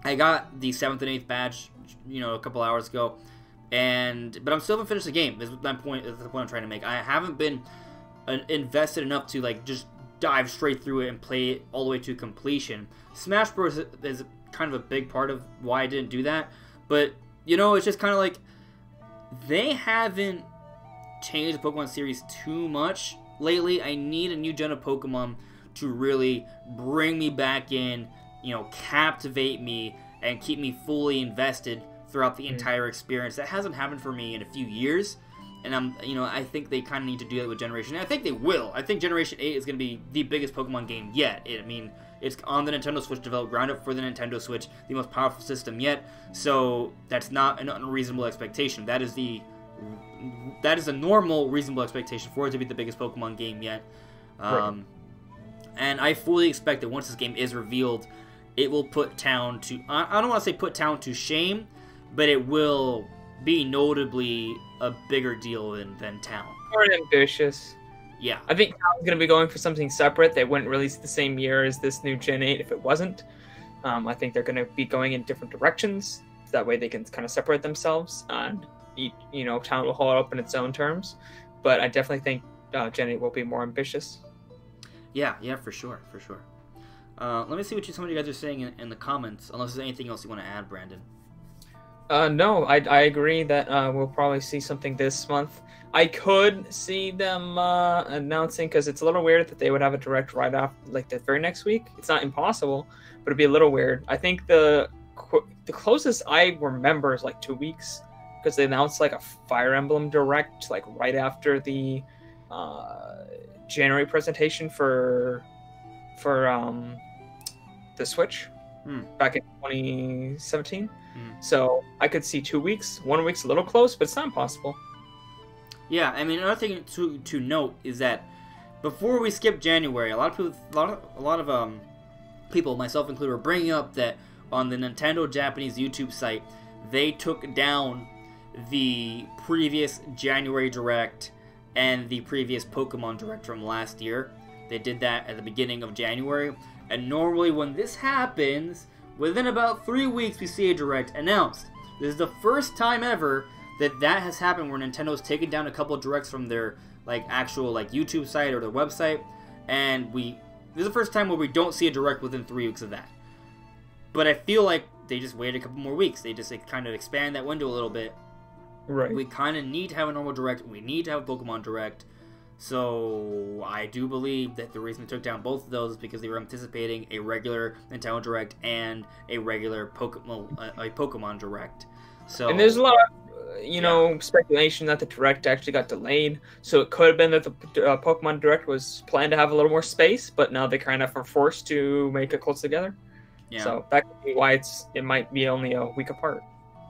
I got the 7th and 8th badge, you know, a couple hours ago, but I'm still haven't finished the game. This is the point I'm trying to make. I haven't been invested enough to like just dive straight through it and play it all the way to completion. Smash Bros. Is kind of a big part of why I didn't do that, but you know, it's just kind of like they haven't changed the Pokemon series too much lately. I need a new gen of Pokemon to really bring me back in. You know, captivate me and keep me fully invested throughout the entire experience. That hasn't happened for me in a few years, and I think they kind of need to do that with Generation 8. I think they will. I think Generation 8 is going to be the biggest Pokemon game yet. It's on the Nintendo Switch, developed ground up for the Nintendo Switch, the most powerful system yet. So that's not an unreasonable expectation. That is a normal, reasonable expectation for it to be the biggest Pokemon game yet. Right. And I fully expect that once this game is revealed, it will put Town to... I don't want to say put Town to shame, but it will be notably a bigger deal than Town. More ambitious. Yeah. I think Town's going to be going for something separate. They wouldn't release the same year as this new Gen 8 if it wasn't. I think they're going to be going in different directions. That way they can kind of separate themselves. And, you know, Town will hold up in its own terms. But I definitely think Gen 8 will be more ambitious. Yeah, for sure. Let me see what some of you guys are saying in the comments, unless there's anything else you want to add, Brandon. No, I agree that we'll probably see something this month. I could see them announcing, because it's a little weird that they would have a direct right off, like the very next week. It's not impossible, but it'd be a little weird. I think the closest I remember is like 2 weeks, because they announced like a Fire Emblem direct like right after the January presentation for the Switch back in 2017. So I could see 2 weeks. 1 week's a little close, but it's not impossible. Yeah, I mean, another thing to note is that before we skip January, a lot of people, myself included, were bringing up that on the Nintendo Japanese YouTube site, they took down the previous January Direct and the previous Pokemon Direct from last year. They did that at the beginning of January, and normally when this happens, within about 3 weeks we see a Direct announced. This is the first time ever that has happened where Nintendo's taken down a couple of Directs from their actual YouTube site or their website, and this is the first time where we don't see a Direct within 3 weeks of that. But I feel like they just waited a couple more weeks. They just kind of expand that window a little bit. Right. We kind of need to have a normal Direct. We need to have a Pokemon Direct. So I do believe that the reason they took down both of those is because they were anticipating a regular Nintendo Direct and a regular Pokemon Direct. So, and there's a lot of speculation that the Direct actually got delayed. So it could have been that the Pokemon Direct was planned to have a little more space, but now they kind of are forced to make it close together. Yeah. So that could be why it might be only a week apart.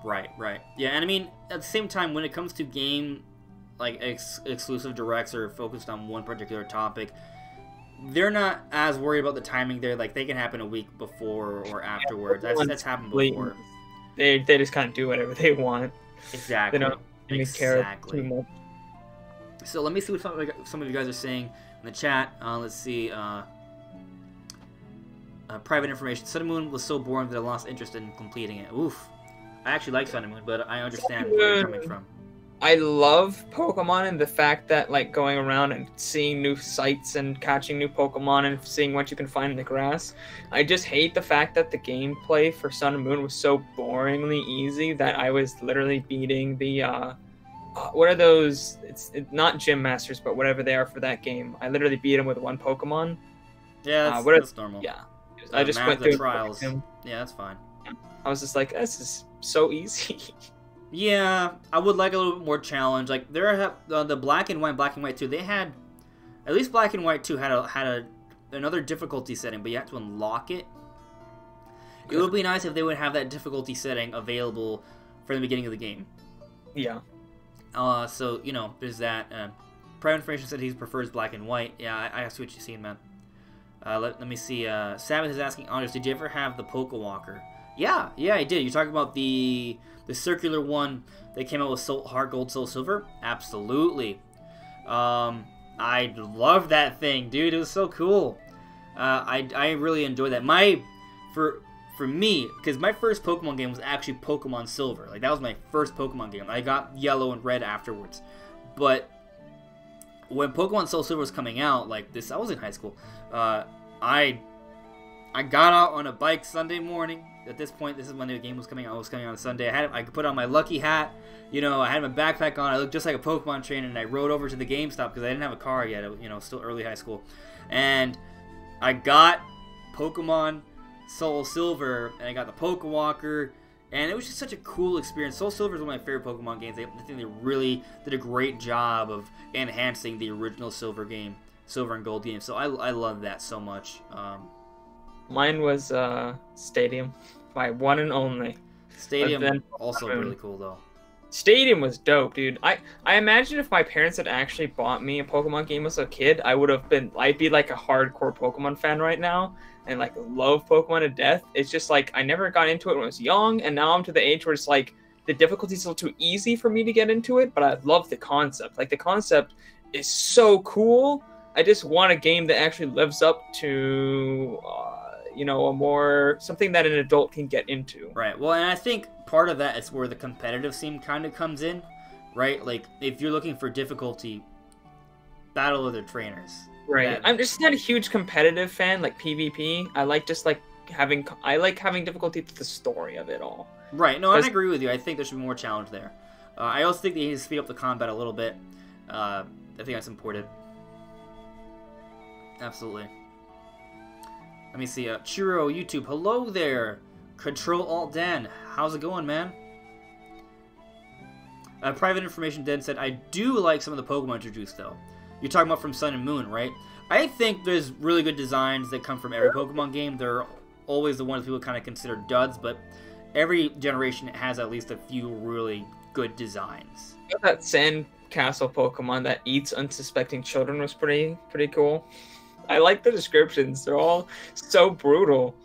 Right. Yeah, and I mean, at the same time, when it comes to game exclusive Directs or focused on one particular topic, they're not as worried about the timing there. Like, they can happen a week before or afterwards. That's happened before. They just kind of do whatever they want. Exactly. They don't really care too much. So let me see what some of you guys are saying in the chat. Let's see. Private information. Sun and Moon was so boring that I lost interest in completing it. Oof. I actually like Sun and Moon, but I understand where you're coming from. I love Pokemon and the fact that going around and seeing new sites and catching new Pokemon and seeing what you can find in the grass. I just hate the fact that the gameplay for Sun and Moon was so boringly easy that I was literally beating the what are those? It's not Gym Masters, but whatever they are for that game. I literally beat them with one Pokemon. Yeah, that's normal. Yeah, I just went through the trials. Yeah, that's fine. I was just like, this is so easy. Yeah, I would like a little bit more challenge. Like, the Black and White 2, they had, at least Black and White 2 had another difficulty setting, but you had to unlock it. It would be nice if they would have that difficulty setting available from the beginning of the game. Yeah. So, there's that. Private information said he prefers Black and White. Yeah, I see what you're seeing, man. Let me see. Sabbath is asking, Anders, did you ever have the Pokewalker? Yeah, I did. You're talking about the circular one that came out with Heart Gold, Soul Silver? Absolutely. I love that thing, dude. It was so cool. I really enjoyed that. For me, because my first Pokemon game was actually Pokemon Silver. That was my first Pokemon game. I got Yellow and Red afterwards. But when Pokemon Soul Silver was coming out, I was in high school. I got out on a bike Sunday morning. At this point, this is when the game was coming out. It was coming out on Sunday. I could put on my lucky hat. I had my backpack on. I looked just like a Pokemon trainer, and I rode over to the GameStop because I didn't have a car yet. Still early high school. And I got Pokemon Soul Silver, and I got the Pokewalker, and it was just such a cool experience. Soul Silver is one of my favorite Pokemon games. I think they really did a great job of enhancing the original Silver and Gold game. So I love that so much. Mine was Stadium, my one and only. Stadium also really cool though. Stadium was dope, dude. I imagine if my parents had actually bought me a Pokemon game as a kid, I'd be like a hardcore Pokemon fan right now and love Pokemon to death. It's just I never got into it when I was young, and now I'm to the age where it's the difficulty's a little too easy for me to get into it, but I love the concept. The concept is so cool. I just want a game that actually lives up to a more something that an adult can get into. Right. Well, and I think part of that is where the competitive scene kind of comes in, right? If you're looking for difficulty, battle other trainers. Right. I'm just not a huge competitive fan, PvP. I like just having difficulty with the story of it all. Right. No, I agree with you. I think there should be more challenge there. I also think they need to speed up the combat a little bit. I think that's important. Absolutely. Let me see. Churro YouTube. Hello there. Control Alt Dan. How's it going, man? Private Information Den said, I do like some of the Pokemon introduced, though. You're talking about from Sun and Moon, right? I think there's really good designs that come from every Pokemon game. They're always the ones people kind of consider duds, but every generation has at least a few really good designs. That Sand Castle Pokemon that eats unsuspecting children was pretty cool. I like the descriptions. They're all so brutal.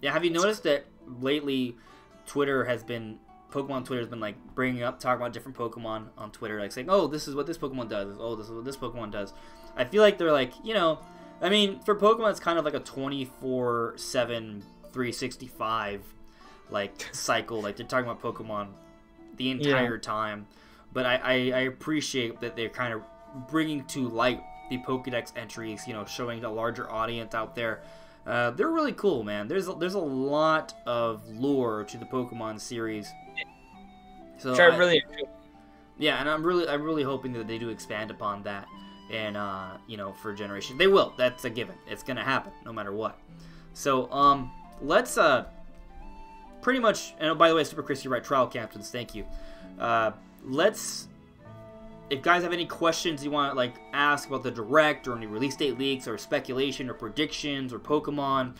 Yeah, have you noticed that lately Pokemon Twitter has been like talking about different Pokemon on Twitter, like saying, oh, this is what this Pokemon does. Oh, this is what this Pokemon does. I feel like they're like, I mean, for Pokemon, it's kind of like a 24/7, 365 like cycle. Like they're talking about Pokemon the entire time. But I appreciate that they're kind of bringing to light the Pokedex entries, showing a larger audience out there. They're really cool, man. There's a lot of lore to the Pokemon series. So I really enjoy. Yeah, and I'm really hoping that they do expand upon that, and for generation they will. That's a given. It's gonna happen no matter what. So let's pretty much. And by the way, Super Chris, you're right. Trial captains, thank you. If guys have any questions you want to ask about the Direct or any release date leaks or speculation or predictions or Pokemon,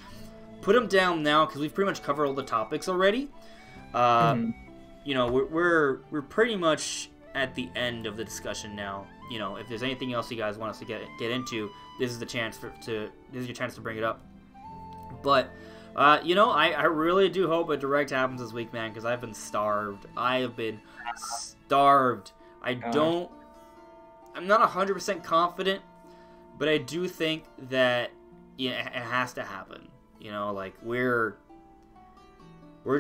put them down now because we've pretty much covered all the topics already. We're pretty much at the end of the discussion now. If there's anything else you guys want us to get into, this is the chance this is your chance to bring it up. But I really do hope a Direct happens this week, man, because I've been starved. I have been starved. I'm not 100% confident, but I do think that it has to happen. We're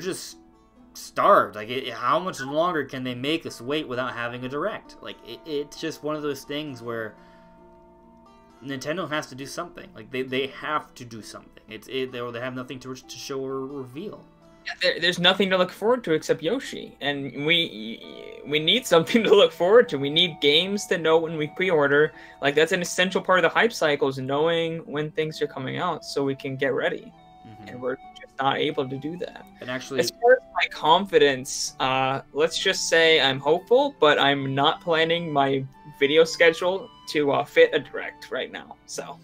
just starved. How much longer can they make us wait without having a Direct? It's just one of those things where Nintendo has to do something. They have to do something. They have nothing to show or reveal. There's nothing to look forward to except Yoshi, and we need something to look forward to. We need games to know when we pre-order. That's an essential part of the hype cycle, is knowing when things are coming out so we can get ready. And we're just not able to do that. And actually, as far as my confidence, let's just say I'm hopeful, but I'm not planning my video schedule to fit a Direct right now. So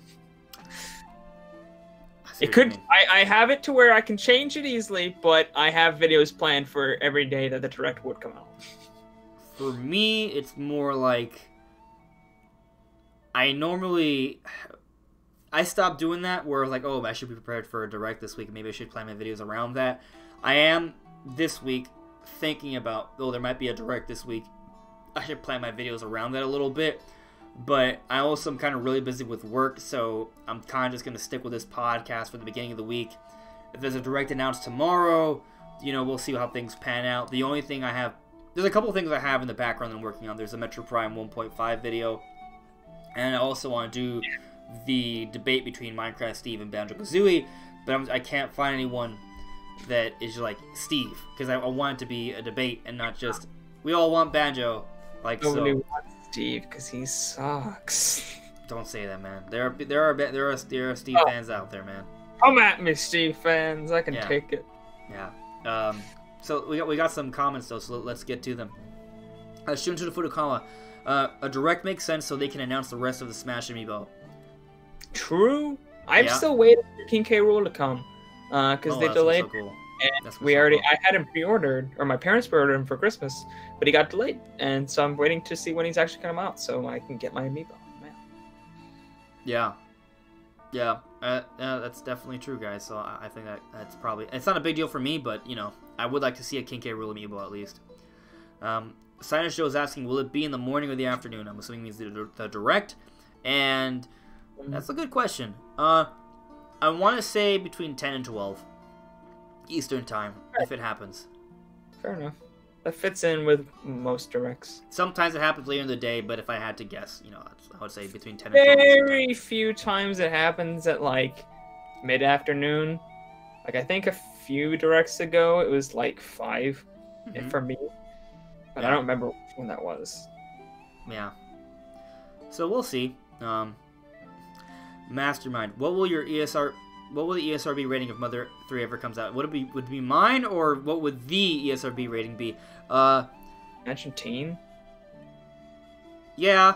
it could. I have it to where I can change it easily, but I have videos planned for every day that the Direct would come out. For me, it's more like I stopped doing that where I should be prepared for a Direct this week. Maybe I should plan my videos around that. I am this week thinking about, there might be a Direct this week. I should plan my videos around that a little bit. But I also am kind of really busy with work, so I'm kind of just going to stick with this podcast for the beginning of the week. If there's a Direct announced tomorrow, we'll see how things pan out. The only thing there's a couple things I have in the background that I'm working on. There's a Metro Prime 1.5 video, and I also want to do the debate between Minecraft Steve and Banjo-Kazooie, but I can't find anyone that is like Steve, because I want it to be a debate and not just, we all want Banjo. Nobody wants Steve because he sucks. Don't say that, man. There are Steve fans out there, man. Come at me, Steve fans. I can take it. Yeah. So we got some comments though, so let's get to them. Shunto the Furukawa. A Direct makes sense so they can announce the rest of the Smash Amiibo. True. I'm still waiting for King K. Rool to come because they delayed. So cool. And I had him pre-ordered, or my parents pre-ordered him for Christmas, but he got delayed, and so I'm waiting to see when he's actually coming out so I can get my Amiibo. Man. Yeah, that's definitely true, guys. So I think that's probably, it's not a big deal for me, but I would like to see a King K. Rool Amiibo at least. Sinus Joe is asking, will it be in the morning or the afternoon? I'm assuming it means the Direct, and that's a good question. I want to say between 10 and 12 Eastern time, if it happens. Fair enough. That fits in with most Directs. Sometimes it happens later in the day, but if I had to guess, I would say between 10 and 12. Very few times it happens at mid-afternoon. Like, I think a few directs ago, it was like 5 for me. But I don't remember when that was. Yeah. So we'll see. Mastermind. What will the ESRB rating if Mother 3 ever comes out? Would it be mine, or what would the ESRB rating be? Mention teen? Yeah.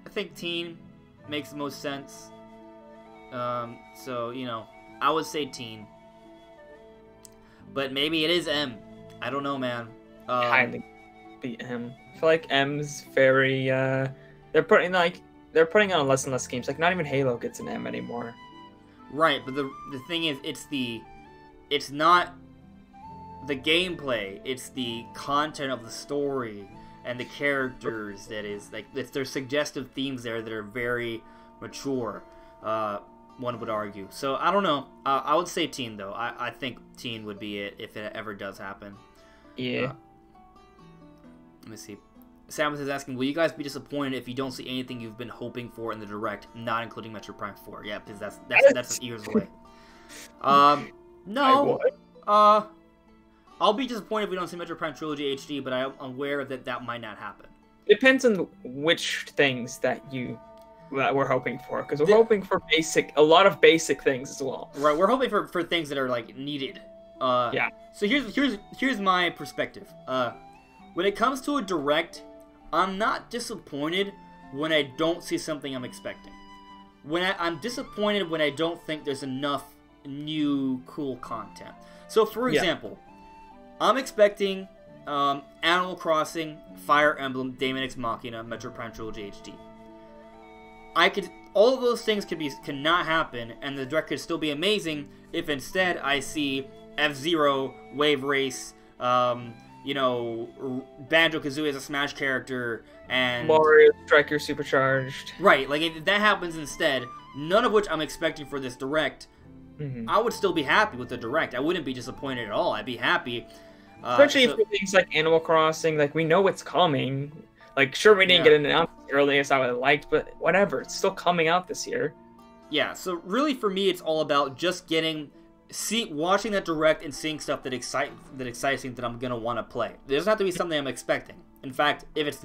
I think teen makes the most sense. So, you know, I would say teen. But maybe it is M. I don't know, man. Highly be M. I feel like M's very they're putting on less and less games. Like, not even Halo gets an M anymore. Right, but the thing is, it's not the gameplay, it's the content of the story and the characters that is, like, there's suggestive themes there that are very mature, one would argue. So, I don't know. I would say teen, though. I think teen would be it if it ever does happen. Yeah. Let me see. Samus is asking, will you guys be disappointed if you don't see anything you've been hoping for in the Direct, not including Metro Prime 4? Yeah, because that's years away. No. I'll be disappointed if we don't see Metro Prime Trilogy HD, but I'm aware that might not happen. Depends on which things that we're hoping for, because we're hoping for a lot of basic things as well. Right, we're hoping for things that are, like, needed. Yeah. So here's my perspective. When it comes to a Direct, I'm not disappointed when I don't see something I'm expecting. I'm disappointed when I don't think there's enough new cool content. So, for example, I'm expecting Animal Crossing, Fire Emblem, Daemon X Machina, Metro Prime Trilogy HD. All of those things cannot happen, and the Direct could still be amazing if instead I see F-Zero, Wave Race, Banjo-Kazooie as a Smash character, and Mario Striker Supercharged. Right, like, if that happens instead, none of which I'm expecting for this Direct, I would still be happy with the Direct. I wouldn't be disappointed at all. I'd be happy. Especially for things like Animal Crossing, like, we know it's coming. Like, sure, we didn't get it announced early as I would have liked, but whatever, it's still coming out this year. Yeah, so really for me, it's all about just watching that Direct and seeing stuff that excites me that I'm gonna want to play. It doesn't have to be something I'm expecting. In fact, if it's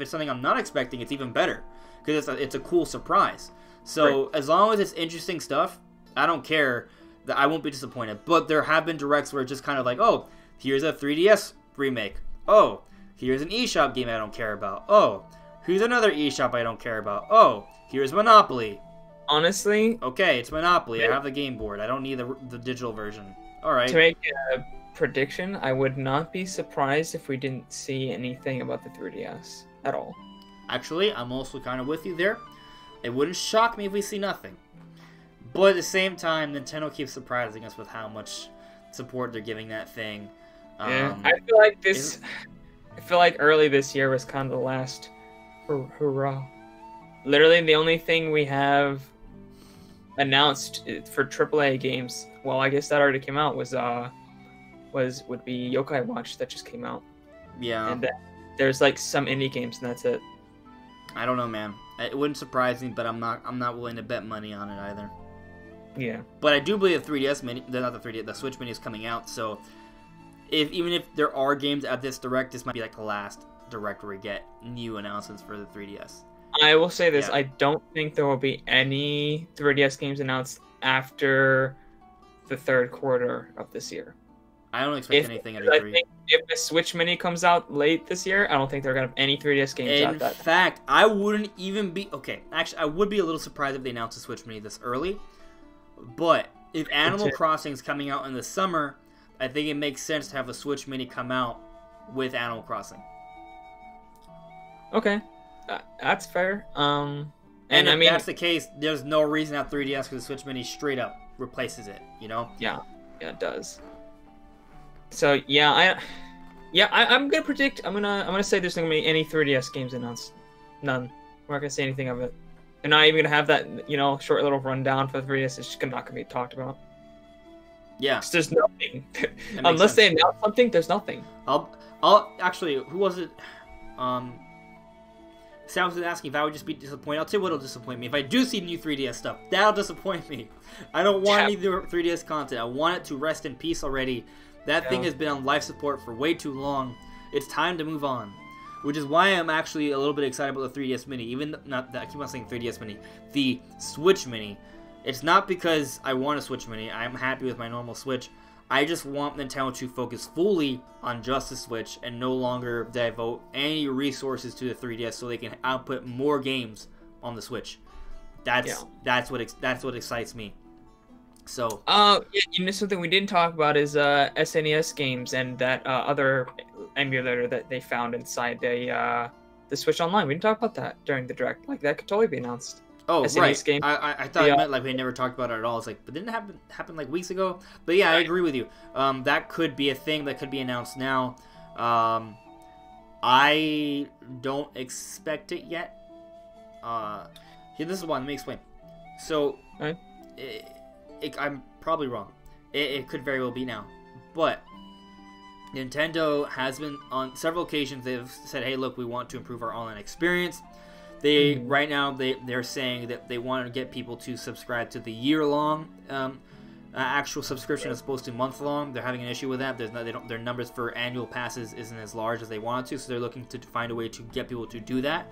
something I'm not expecting, it's even better because it's a cool surprise. So as long as it's interesting stuff, I don't care. That I won't be disappointed. But there have been Directs where it's just kind of like, oh, here's a 3DS remake. Oh, here's an eShop game I don't care about. Oh, here's another eShop I don't care about. Oh, here's Monopoly. Honestly, okay, it's Monopoly. I have the game board. I don't need the digital version. All right. To make a prediction, I would not be surprised if we didn't see anything about the 3DS at all. Actually, I'm also kind of with you there. It wouldn't shock me if we see nothing. But at the same time, Nintendo keeps surprising us with how much support they're giving that thing. Yeah, I feel like early this year was kind of the last hurrah. Literally, the only thing we have announced for AAA games, well, I guess that already came out, would be Yokai Watch that just came out. Yeah. And there's like some indie games, and that's it. I don't know, man. It wouldn't surprise me, but I'm not willing to bet money on it either. Yeah. But I do believe the 3DS mini, the Switch mini is coming out, so even if there are games at this Direct, this might be like the last Direct where we get new announcements for the 3DS. I will say this, I don't think there will be any 3DS games announced after the third quarter of this year. I don't expect anything at E3. I think if the Switch Mini comes out late this year, I don't think they're going to have any 3DS games out that. In fact, I wouldn't even be... Okay, actually, I would be a little surprised if they announced the Switch Mini this early. But if Animal Crossing is coming out in the summer, I think it makes sense to have the Switch Mini come out with Animal Crossing. Okay. That's fair. And if that's the case, there's no reason to have 3DS because the Switch Mini straight up replaces it, you know? Yeah, it does. So I'm gonna predict. I'm gonna say there's not gonna be any 3DS games announced. None. We're not gonna say anything of it. They're not even gonna have that short little rundown for the 3DS. It's just not gonna be talked about. Yeah. There's nothing. Unless they announce something, there's nothing. I'll actually. Who was it? Sam was asking if I would just be disappointed. I'll tell you what'll disappoint me. If I do see new 3DS stuff, that'll disappoint me. I don't want any new 3DS content. I want it to rest in peace already. That thing has been on life support for way too long. It's time to move on. Which is why I'm actually a little bit excited about the 3DS Mini. Even not that I keep on saying 3DS Mini, the Switch Mini. It's not because I want a Switch Mini. I'm happy with my normal Switch. I just want Nintendo to focus fully on just the Switch and no longer devote any resources to the 3DS so they can output more games on the Switch. That's what excites me. So, something we didn't talk about is SNES games and that other emulator that they found inside the Switch Online. We didn't talk about that during the Direct. Like, that could totally be announced. Oh, SNES right. Game. I thought it meant like we never talked about it at all. It's like, but didn't it happen like weeks ago? But yeah, I agree with you. That could be a thing that could be announced now. I don't expect it yet. Here, this is why. Let me explain. So, I'm probably wrong. It could very well be now. But Nintendo has been, on several occasions, they've said, hey, look, we want to improve our online experience. Right now, they're saying that they want to get people to subscribe to the year-long actual subscription as opposed to month-long. They're having an issue with that. Their numbers for annual passes isn't as large as they wanted to, so they're looking to find a way to get people to do that.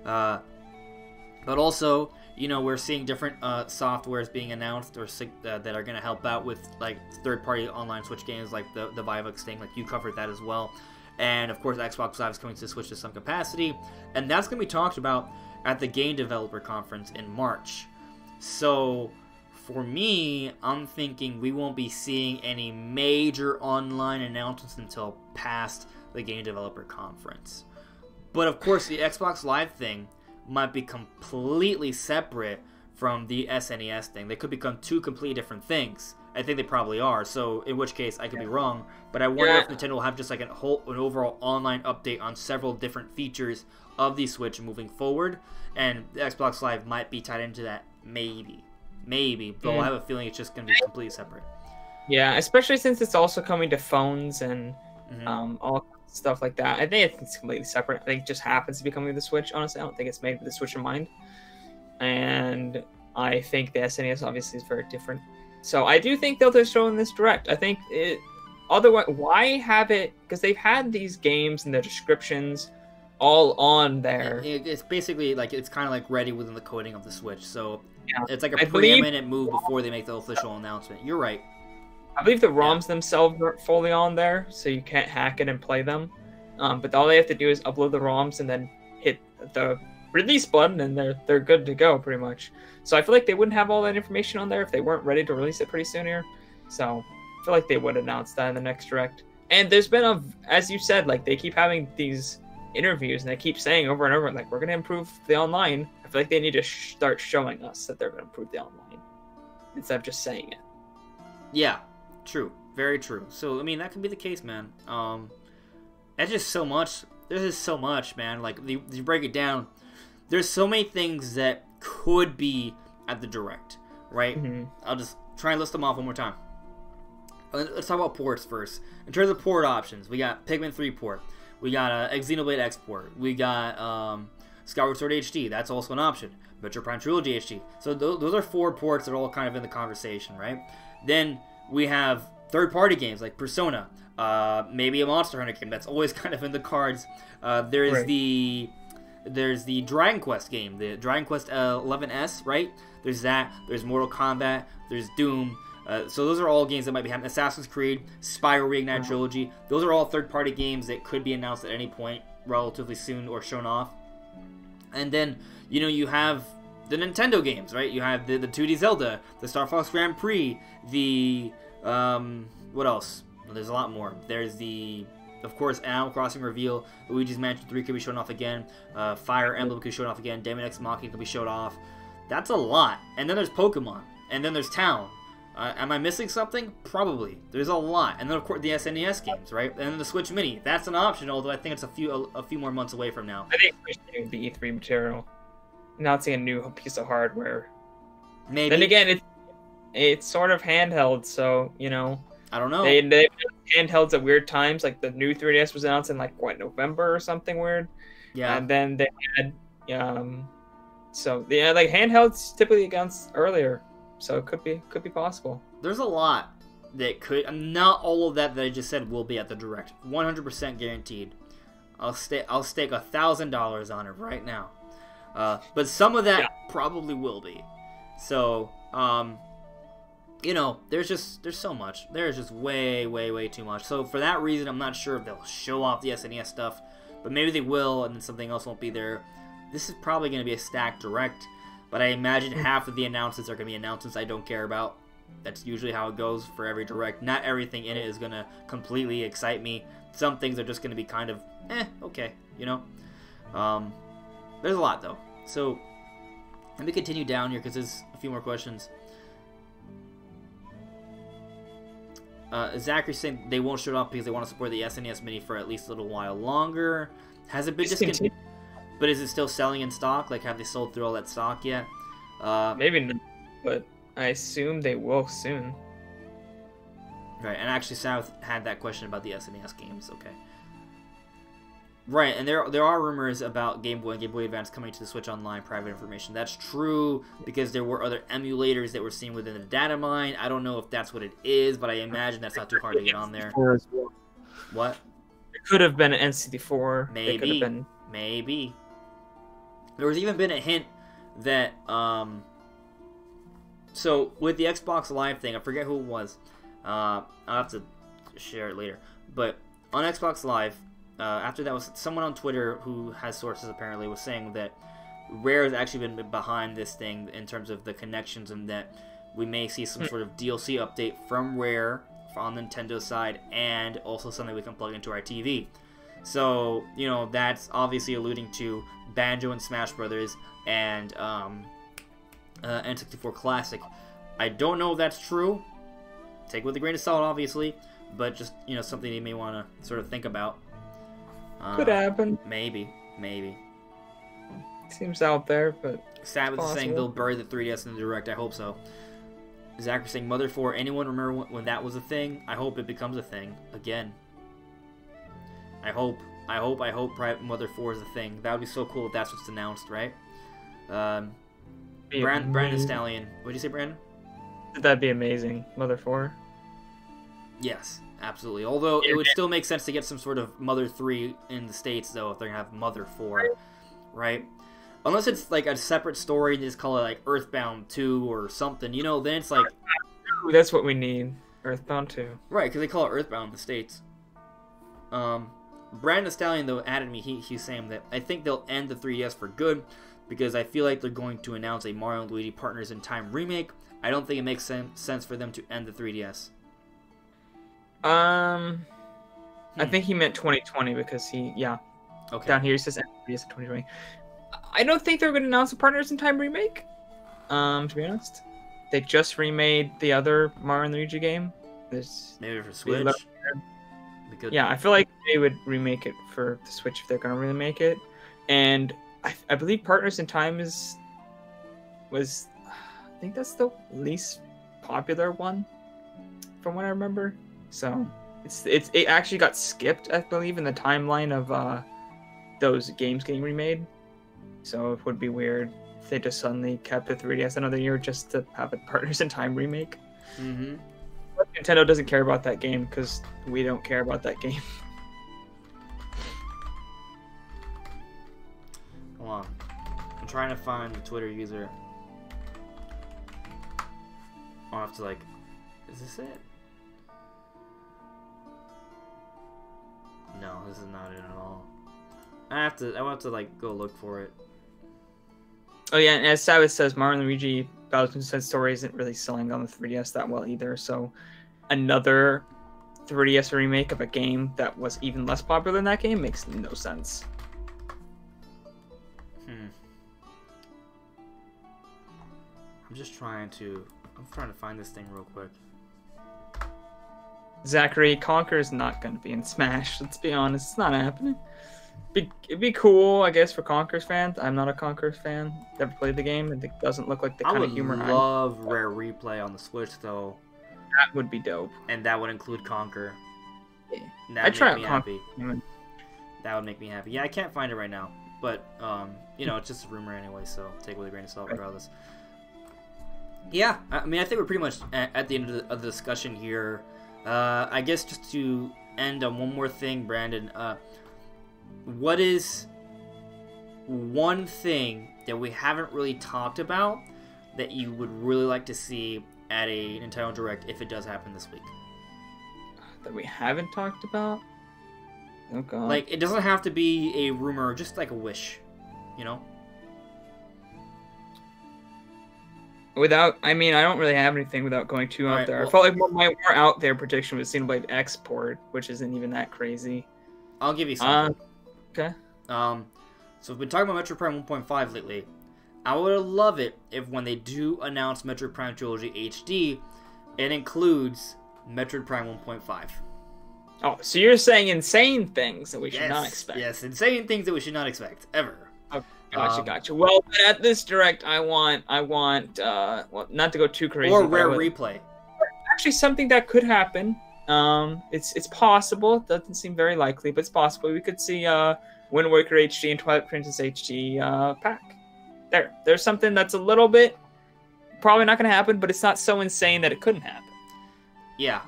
But also, we're seeing different softwares being announced or that are going to help out with like third-party online Switch games, like the Vivux thing. Like you covered that as well. And of course, Xbox Live is coming to Switch to some capacity, and that's going to be talked about at the Game Developer Conference in March. So, for me, I'm thinking we won't be seeing any major online announcements until past the Game Developer Conference. But of course, the Xbox Live thing might be completely separate from the SNES thing. They could become two completely different things. I think they probably are, so in which case I could be wrong. But I wonder if Nintendo will have just like an overall online update on several different features of the Switch moving forward, and the Xbox Live might be tied into that. Maybe. Though I have a feeling it's just going to be completely separate. Yeah, especially since it's also coming to phones and all stuff like that. I think it's completely separate. I think it just happens to be coming to the Switch. Honestly, I don't think it's made with the Switch in mind. And I think the SNES obviously is very different. So I do think they'll just show in this Direct. I think it. Otherwise, why have it? Because they've had these games and their descriptions all on there. It's basically like it's kind of like ready within the coding of the Switch. So it's like a preeminent move before they make the official announcement. You're right. I believe the ROMs themselves aren't fully on there, so you can't hack it and play them. But all they have to do is upload the ROMs and then hit the release button, and they're good to go pretty much. So I feel like they wouldn't have all that information on there if they weren't ready to release it pretty soon here. So I feel like they would announce that in the next Direct. And there's been as you said, like they keep having these interviews and they keep saying over and over, like, we're going to improve the online. I feel like they need to start showing us that they're going to improve the online instead of just saying it. Yeah, true. Very true. So, I mean, that could be the case, man. That's just so much. There's just so much, man. Like, you break it down, there's so many things that could be at the Direct, right? I'll just try and list them off one more time. Let's talk about ports first. In terms of port options, we got Pikmin 3 port. We got Xenoblade X port. We got Skyward Sword HD. That's also an option. Metroid Prime Trilogy HD. So those are 4 ports that are all kind of in the conversation, right? Then we have third-party games like Persona. Maybe a Monster Hunter game. That's always kind of in the cards. There's the Dragon Quest game, the Dragon Quest 11S, right? There's that. There's Mortal Kombat. There's Doom. So those are all games that might be happening. Assassin's Creed, Spyro Reignite Trilogy. Those are all third-party games that could be announced at any point relatively soon or shown off. And then, you have the Nintendo games, right? You have the 2D Zelda, the Star Fox Grand Prix, the... what else? There's a lot more. There's the... Of course, Animal Crossing reveal. Luigi's Mansion 3 could be shown off again. Fire Emblem could be shown off again. Daemon X Machina could be showed off. That's a lot. And then there's Pokemon. And then there's Town. Am I missing something? Probably. There's a lot. And then, of course, the SNES games, right? And then the Switch Mini. That's an option, although I think it's a few more months away from now. I think Switch Mini would be E3 material. Announcing a new piece of hardware. Maybe. Then again, it's sort of handheld, so, I don't know. They handhelds at weird times. Like the new 3DS was announced in November or something weird. Yeah. And then they had So yeah, like handhelds typically against earlier, so it could be possible. There's a lot that could. Not all of that I just said will be at the direct. 100% guaranteed. I'll stake $1,000 on it right now. But some of that probably will be. So, there's so much. There's just way too much. So for that reason, I'm not sure if they'll show off the SNES stuff, but maybe they will, and then something else won't be there. This is probably going to be a stacked direct, but I imagine half of the announcements are going to be announcements I don't care about. That's usually how it goes for every direct. Not everything in it is going to completely excite me. Some things are just going to be kind of, okay, There's a lot, though. So, let me continue down here, because there's a few more questions. Zachary saying they won't show it off because they want to support the SNES Mini for at least a little while longer. Has it been discontinued? But is it still selling in stock? Like, have they sold through all that stock yet? Maybe not, but I assume they will soon. Right, and actually South had that question about the SNES games. Okay. Right, and there are rumors about Game Boy and Game Boy Advance coming to the Switch Online private information. That's true, because there were other emulators that were seen within the data mine. I don't know if that's what it is, but I imagine that's not too hard to get on there. What? It could have been an NCT4. Maybe. It could have been... Maybe. There was even been a hint that, so, with the Xbox Live thing, I forget who it was. I'll have to share it later. But, on Xbox Live, after that was someone on Twitter who has sources apparently was saying that Rare has actually been behind this thing in terms of the connections, and that we may see some sort of DLC update from Rare on Nintendo's side, and also something we can plug into our TV. So, that's obviously alluding to Banjo and Smash Brothers and N64 Classic. I don't know if that's true. Take it with a grain of salt, obviously, but just, something you may want to sort of think about. Could happen. Maybe. Seems out there, but... Sabbath is saying they'll bury the 3DS in the Direct. I hope so. Zachary saying Mother 4. Anyone remember when that was a thing? I hope it becomes a thing again. I hope Mother 4 is a thing. That would be so cool if that's what's announced, right? Brandon Stallion. What did you say, Brandon? That'd be amazing. Mother 4. Yes, absolutely. Although it would still make sense to get some sort of Mother 3 in the States, though, if they're going to have Mother 4, right? Unless it's like a separate story, and just call it like Earthbound 2 or something, then it's like... Ooh, that's what we need. Earthbound 2. Right, because they call it Earthbound in the States. Brandon Stallion, though, added me, he's saying that I think they'll end the 3DS for good, because I feel like they're going to announce a Mario and Luigi Partners in Time remake. I don't think it makes sense for them to end the 3DS. I think he meant 2020 because okay. Down here he says 3DS in 2020. I don't think they're going to announce a Partners in Time remake. To be honest, they just remade the other Mario and Luigi game. Maybe for Switch. Yeah, I feel like they would remake it for the Switch if they're going to remake it. And I believe Partners in Time I think that's the least popular one, from what I remember. So it actually got skipped, I believe, in the timeline of those games getting remade. So it would be weird if they just suddenly kept the 3DS another year just to have a Partners in Time remake. Mm-hmm. But Nintendo doesn't care about that game because we don't care about that game. Hold on. I'm trying to find the Twitter user. I'll have to is this it? No, this is not it at all. I have to go look for it. Oh yeah, and as Savage says, Mario and Luigi Bowser's Inside Story isn't really selling on the 3DS that well either, so another 3DS remake of a game that was even less popular than that game makes no sense. I'm trying to find this thing real quick. Zachary, Conker is not going to be in Smash. Let's be honest, it's not happening. It'd be cool, I guess, for Conker's fans. I'm not a Conker's fan. Never played the game, and it doesn't look like the kind of humor I would love Rare Replay on the Switch, though. That would be dope. And that would include Conker. Yeah. I'd try out Conker. That would make me happy. Yeah, I can't find it right now. but you know, it's just a rumor anyway, so take it with a grain of salt regardless. Yeah, I mean, I think we're pretty much at the end of the discussion here. I guess just to end on one more thing, Brandon, what is one thing that we haven't really talked about that you would really like to see at a Nintendo Direct if it does happen this week? That we haven't talked about? Oh god. Like, it doesn't have to be a rumor, just like a wish, you know? I mean, I don't really have anything without going too out there. Well, I felt like my more out there prediction was Xenoblade Export, which isn't even that crazy. I'll give you something. Okay. So we've been talking about Metroid Prime 1.5 lately. I would love it if when they do announce Metroid Prime Trilogy HD, it includes Metroid Prime 1.5. Oh, so you're saying insane things that we should not expect. Yes, insane things that we should not expect, ever. Okay, gotcha. Well, at this Direct, I want, well, not to go too crazy. Or Rare Replay. Actually, something that could happen. It's possible. It doesn't seem very likely, but it's possible. We could see Wind Waker HD and Twilight Princess HD pack. There's something that's a little bit probably not going to happen, but it's not so insane that it couldn't happen. Yeah,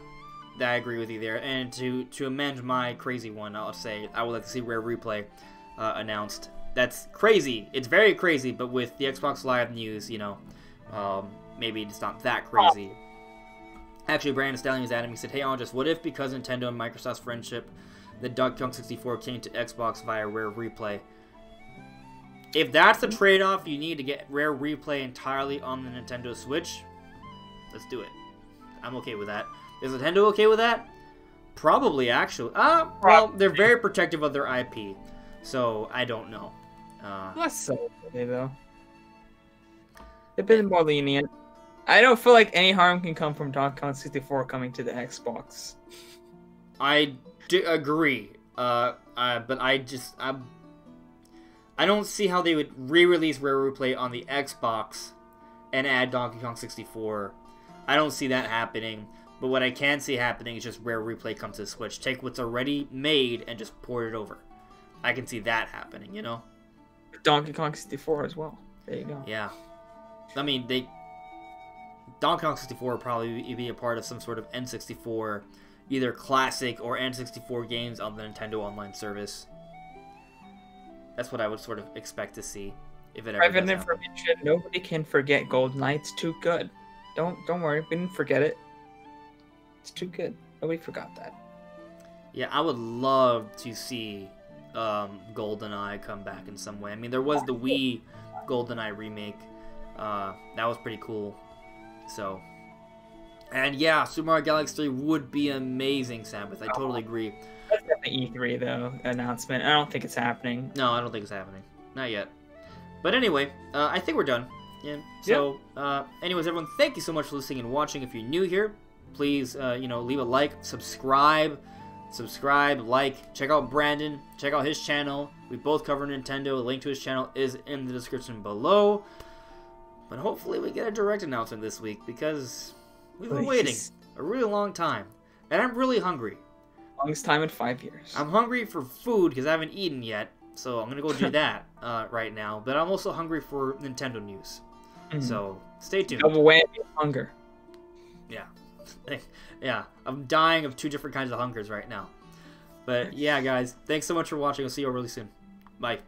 I agree with you there. And to amend my crazy one, I'll say I would like to see Rare Replay announced. That's crazy. It's very crazy, but with the Xbox Live news, you know, maybe it's not that crazy. Actually, Brandon Stallion was at him. He said, "Hey, Andres, what if because Nintendo and Microsoft's friendship, the Donkey Kong 64 came to Xbox via Rare Replay? If that's the trade-off you need to get Rare Replay entirely on the Nintendo Switch, let's do it. I'm okay with that. Is Nintendo okay with that? Probably, actually. Well, they're very protective of their IP, so I don't know. Less so, though. They've been more lenient. I don't feel like any harm can come from Donkey Kong 64 coming to the Xbox. I do agree. But I don't see how they would re-release Rare Replay on the Xbox and add Donkey Kong 64. I don't see that happening. But what I can see happening is just Rare Replay comes to the Switch. Take what's already made and just port it over. I can see that happening, you know? Donkey Kong 64 as well. There you go. Yeah. I mean, Donkey Kong 64 will probably be a part of some sort of N64, either classic or N64 games on the Nintendo Online service. That's what I would sort of expect to see if it ever Private does information. Nobody can forget GoldenEye. It's too good. Don't worry. We didn't forget it. It's too good. Nobody forgot that. Yeah, I would love to see GoldenEye come back in some way. I mean, there was the Wii GoldenEye remake. That was pretty cool. So, and yeah, Super Mario Galaxy 3 would be amazing, Sabbath. I totally agree. That's the E3 though announcement. I don't think it's happening. No, I don't think it's happening. Not yet. But anyway, I think we're done. Yeah. So, anyways, everyone, thank you so much for listening and watching. If you're new here, please, leave a like, subscribe, like, check out Brandon, check out his channel. We both cover Nintendo. The link to his channel is in the description below. But hopefully we get a direct announcement this week because we've been waiting a really long time. And I'm really hungry. Longest time in 5 years. I'm hungry for food because I haven't eaten yet. So I'm going to go do that right now. But I'm also hungry for Nintendo news. So stay tuned. Double whammy of hunger. Yeah. Yeah. I'm dying of two different kinds of hungers right now. But yeah, guys. Thanks so much for watching. I'll see you all really soon. Bye.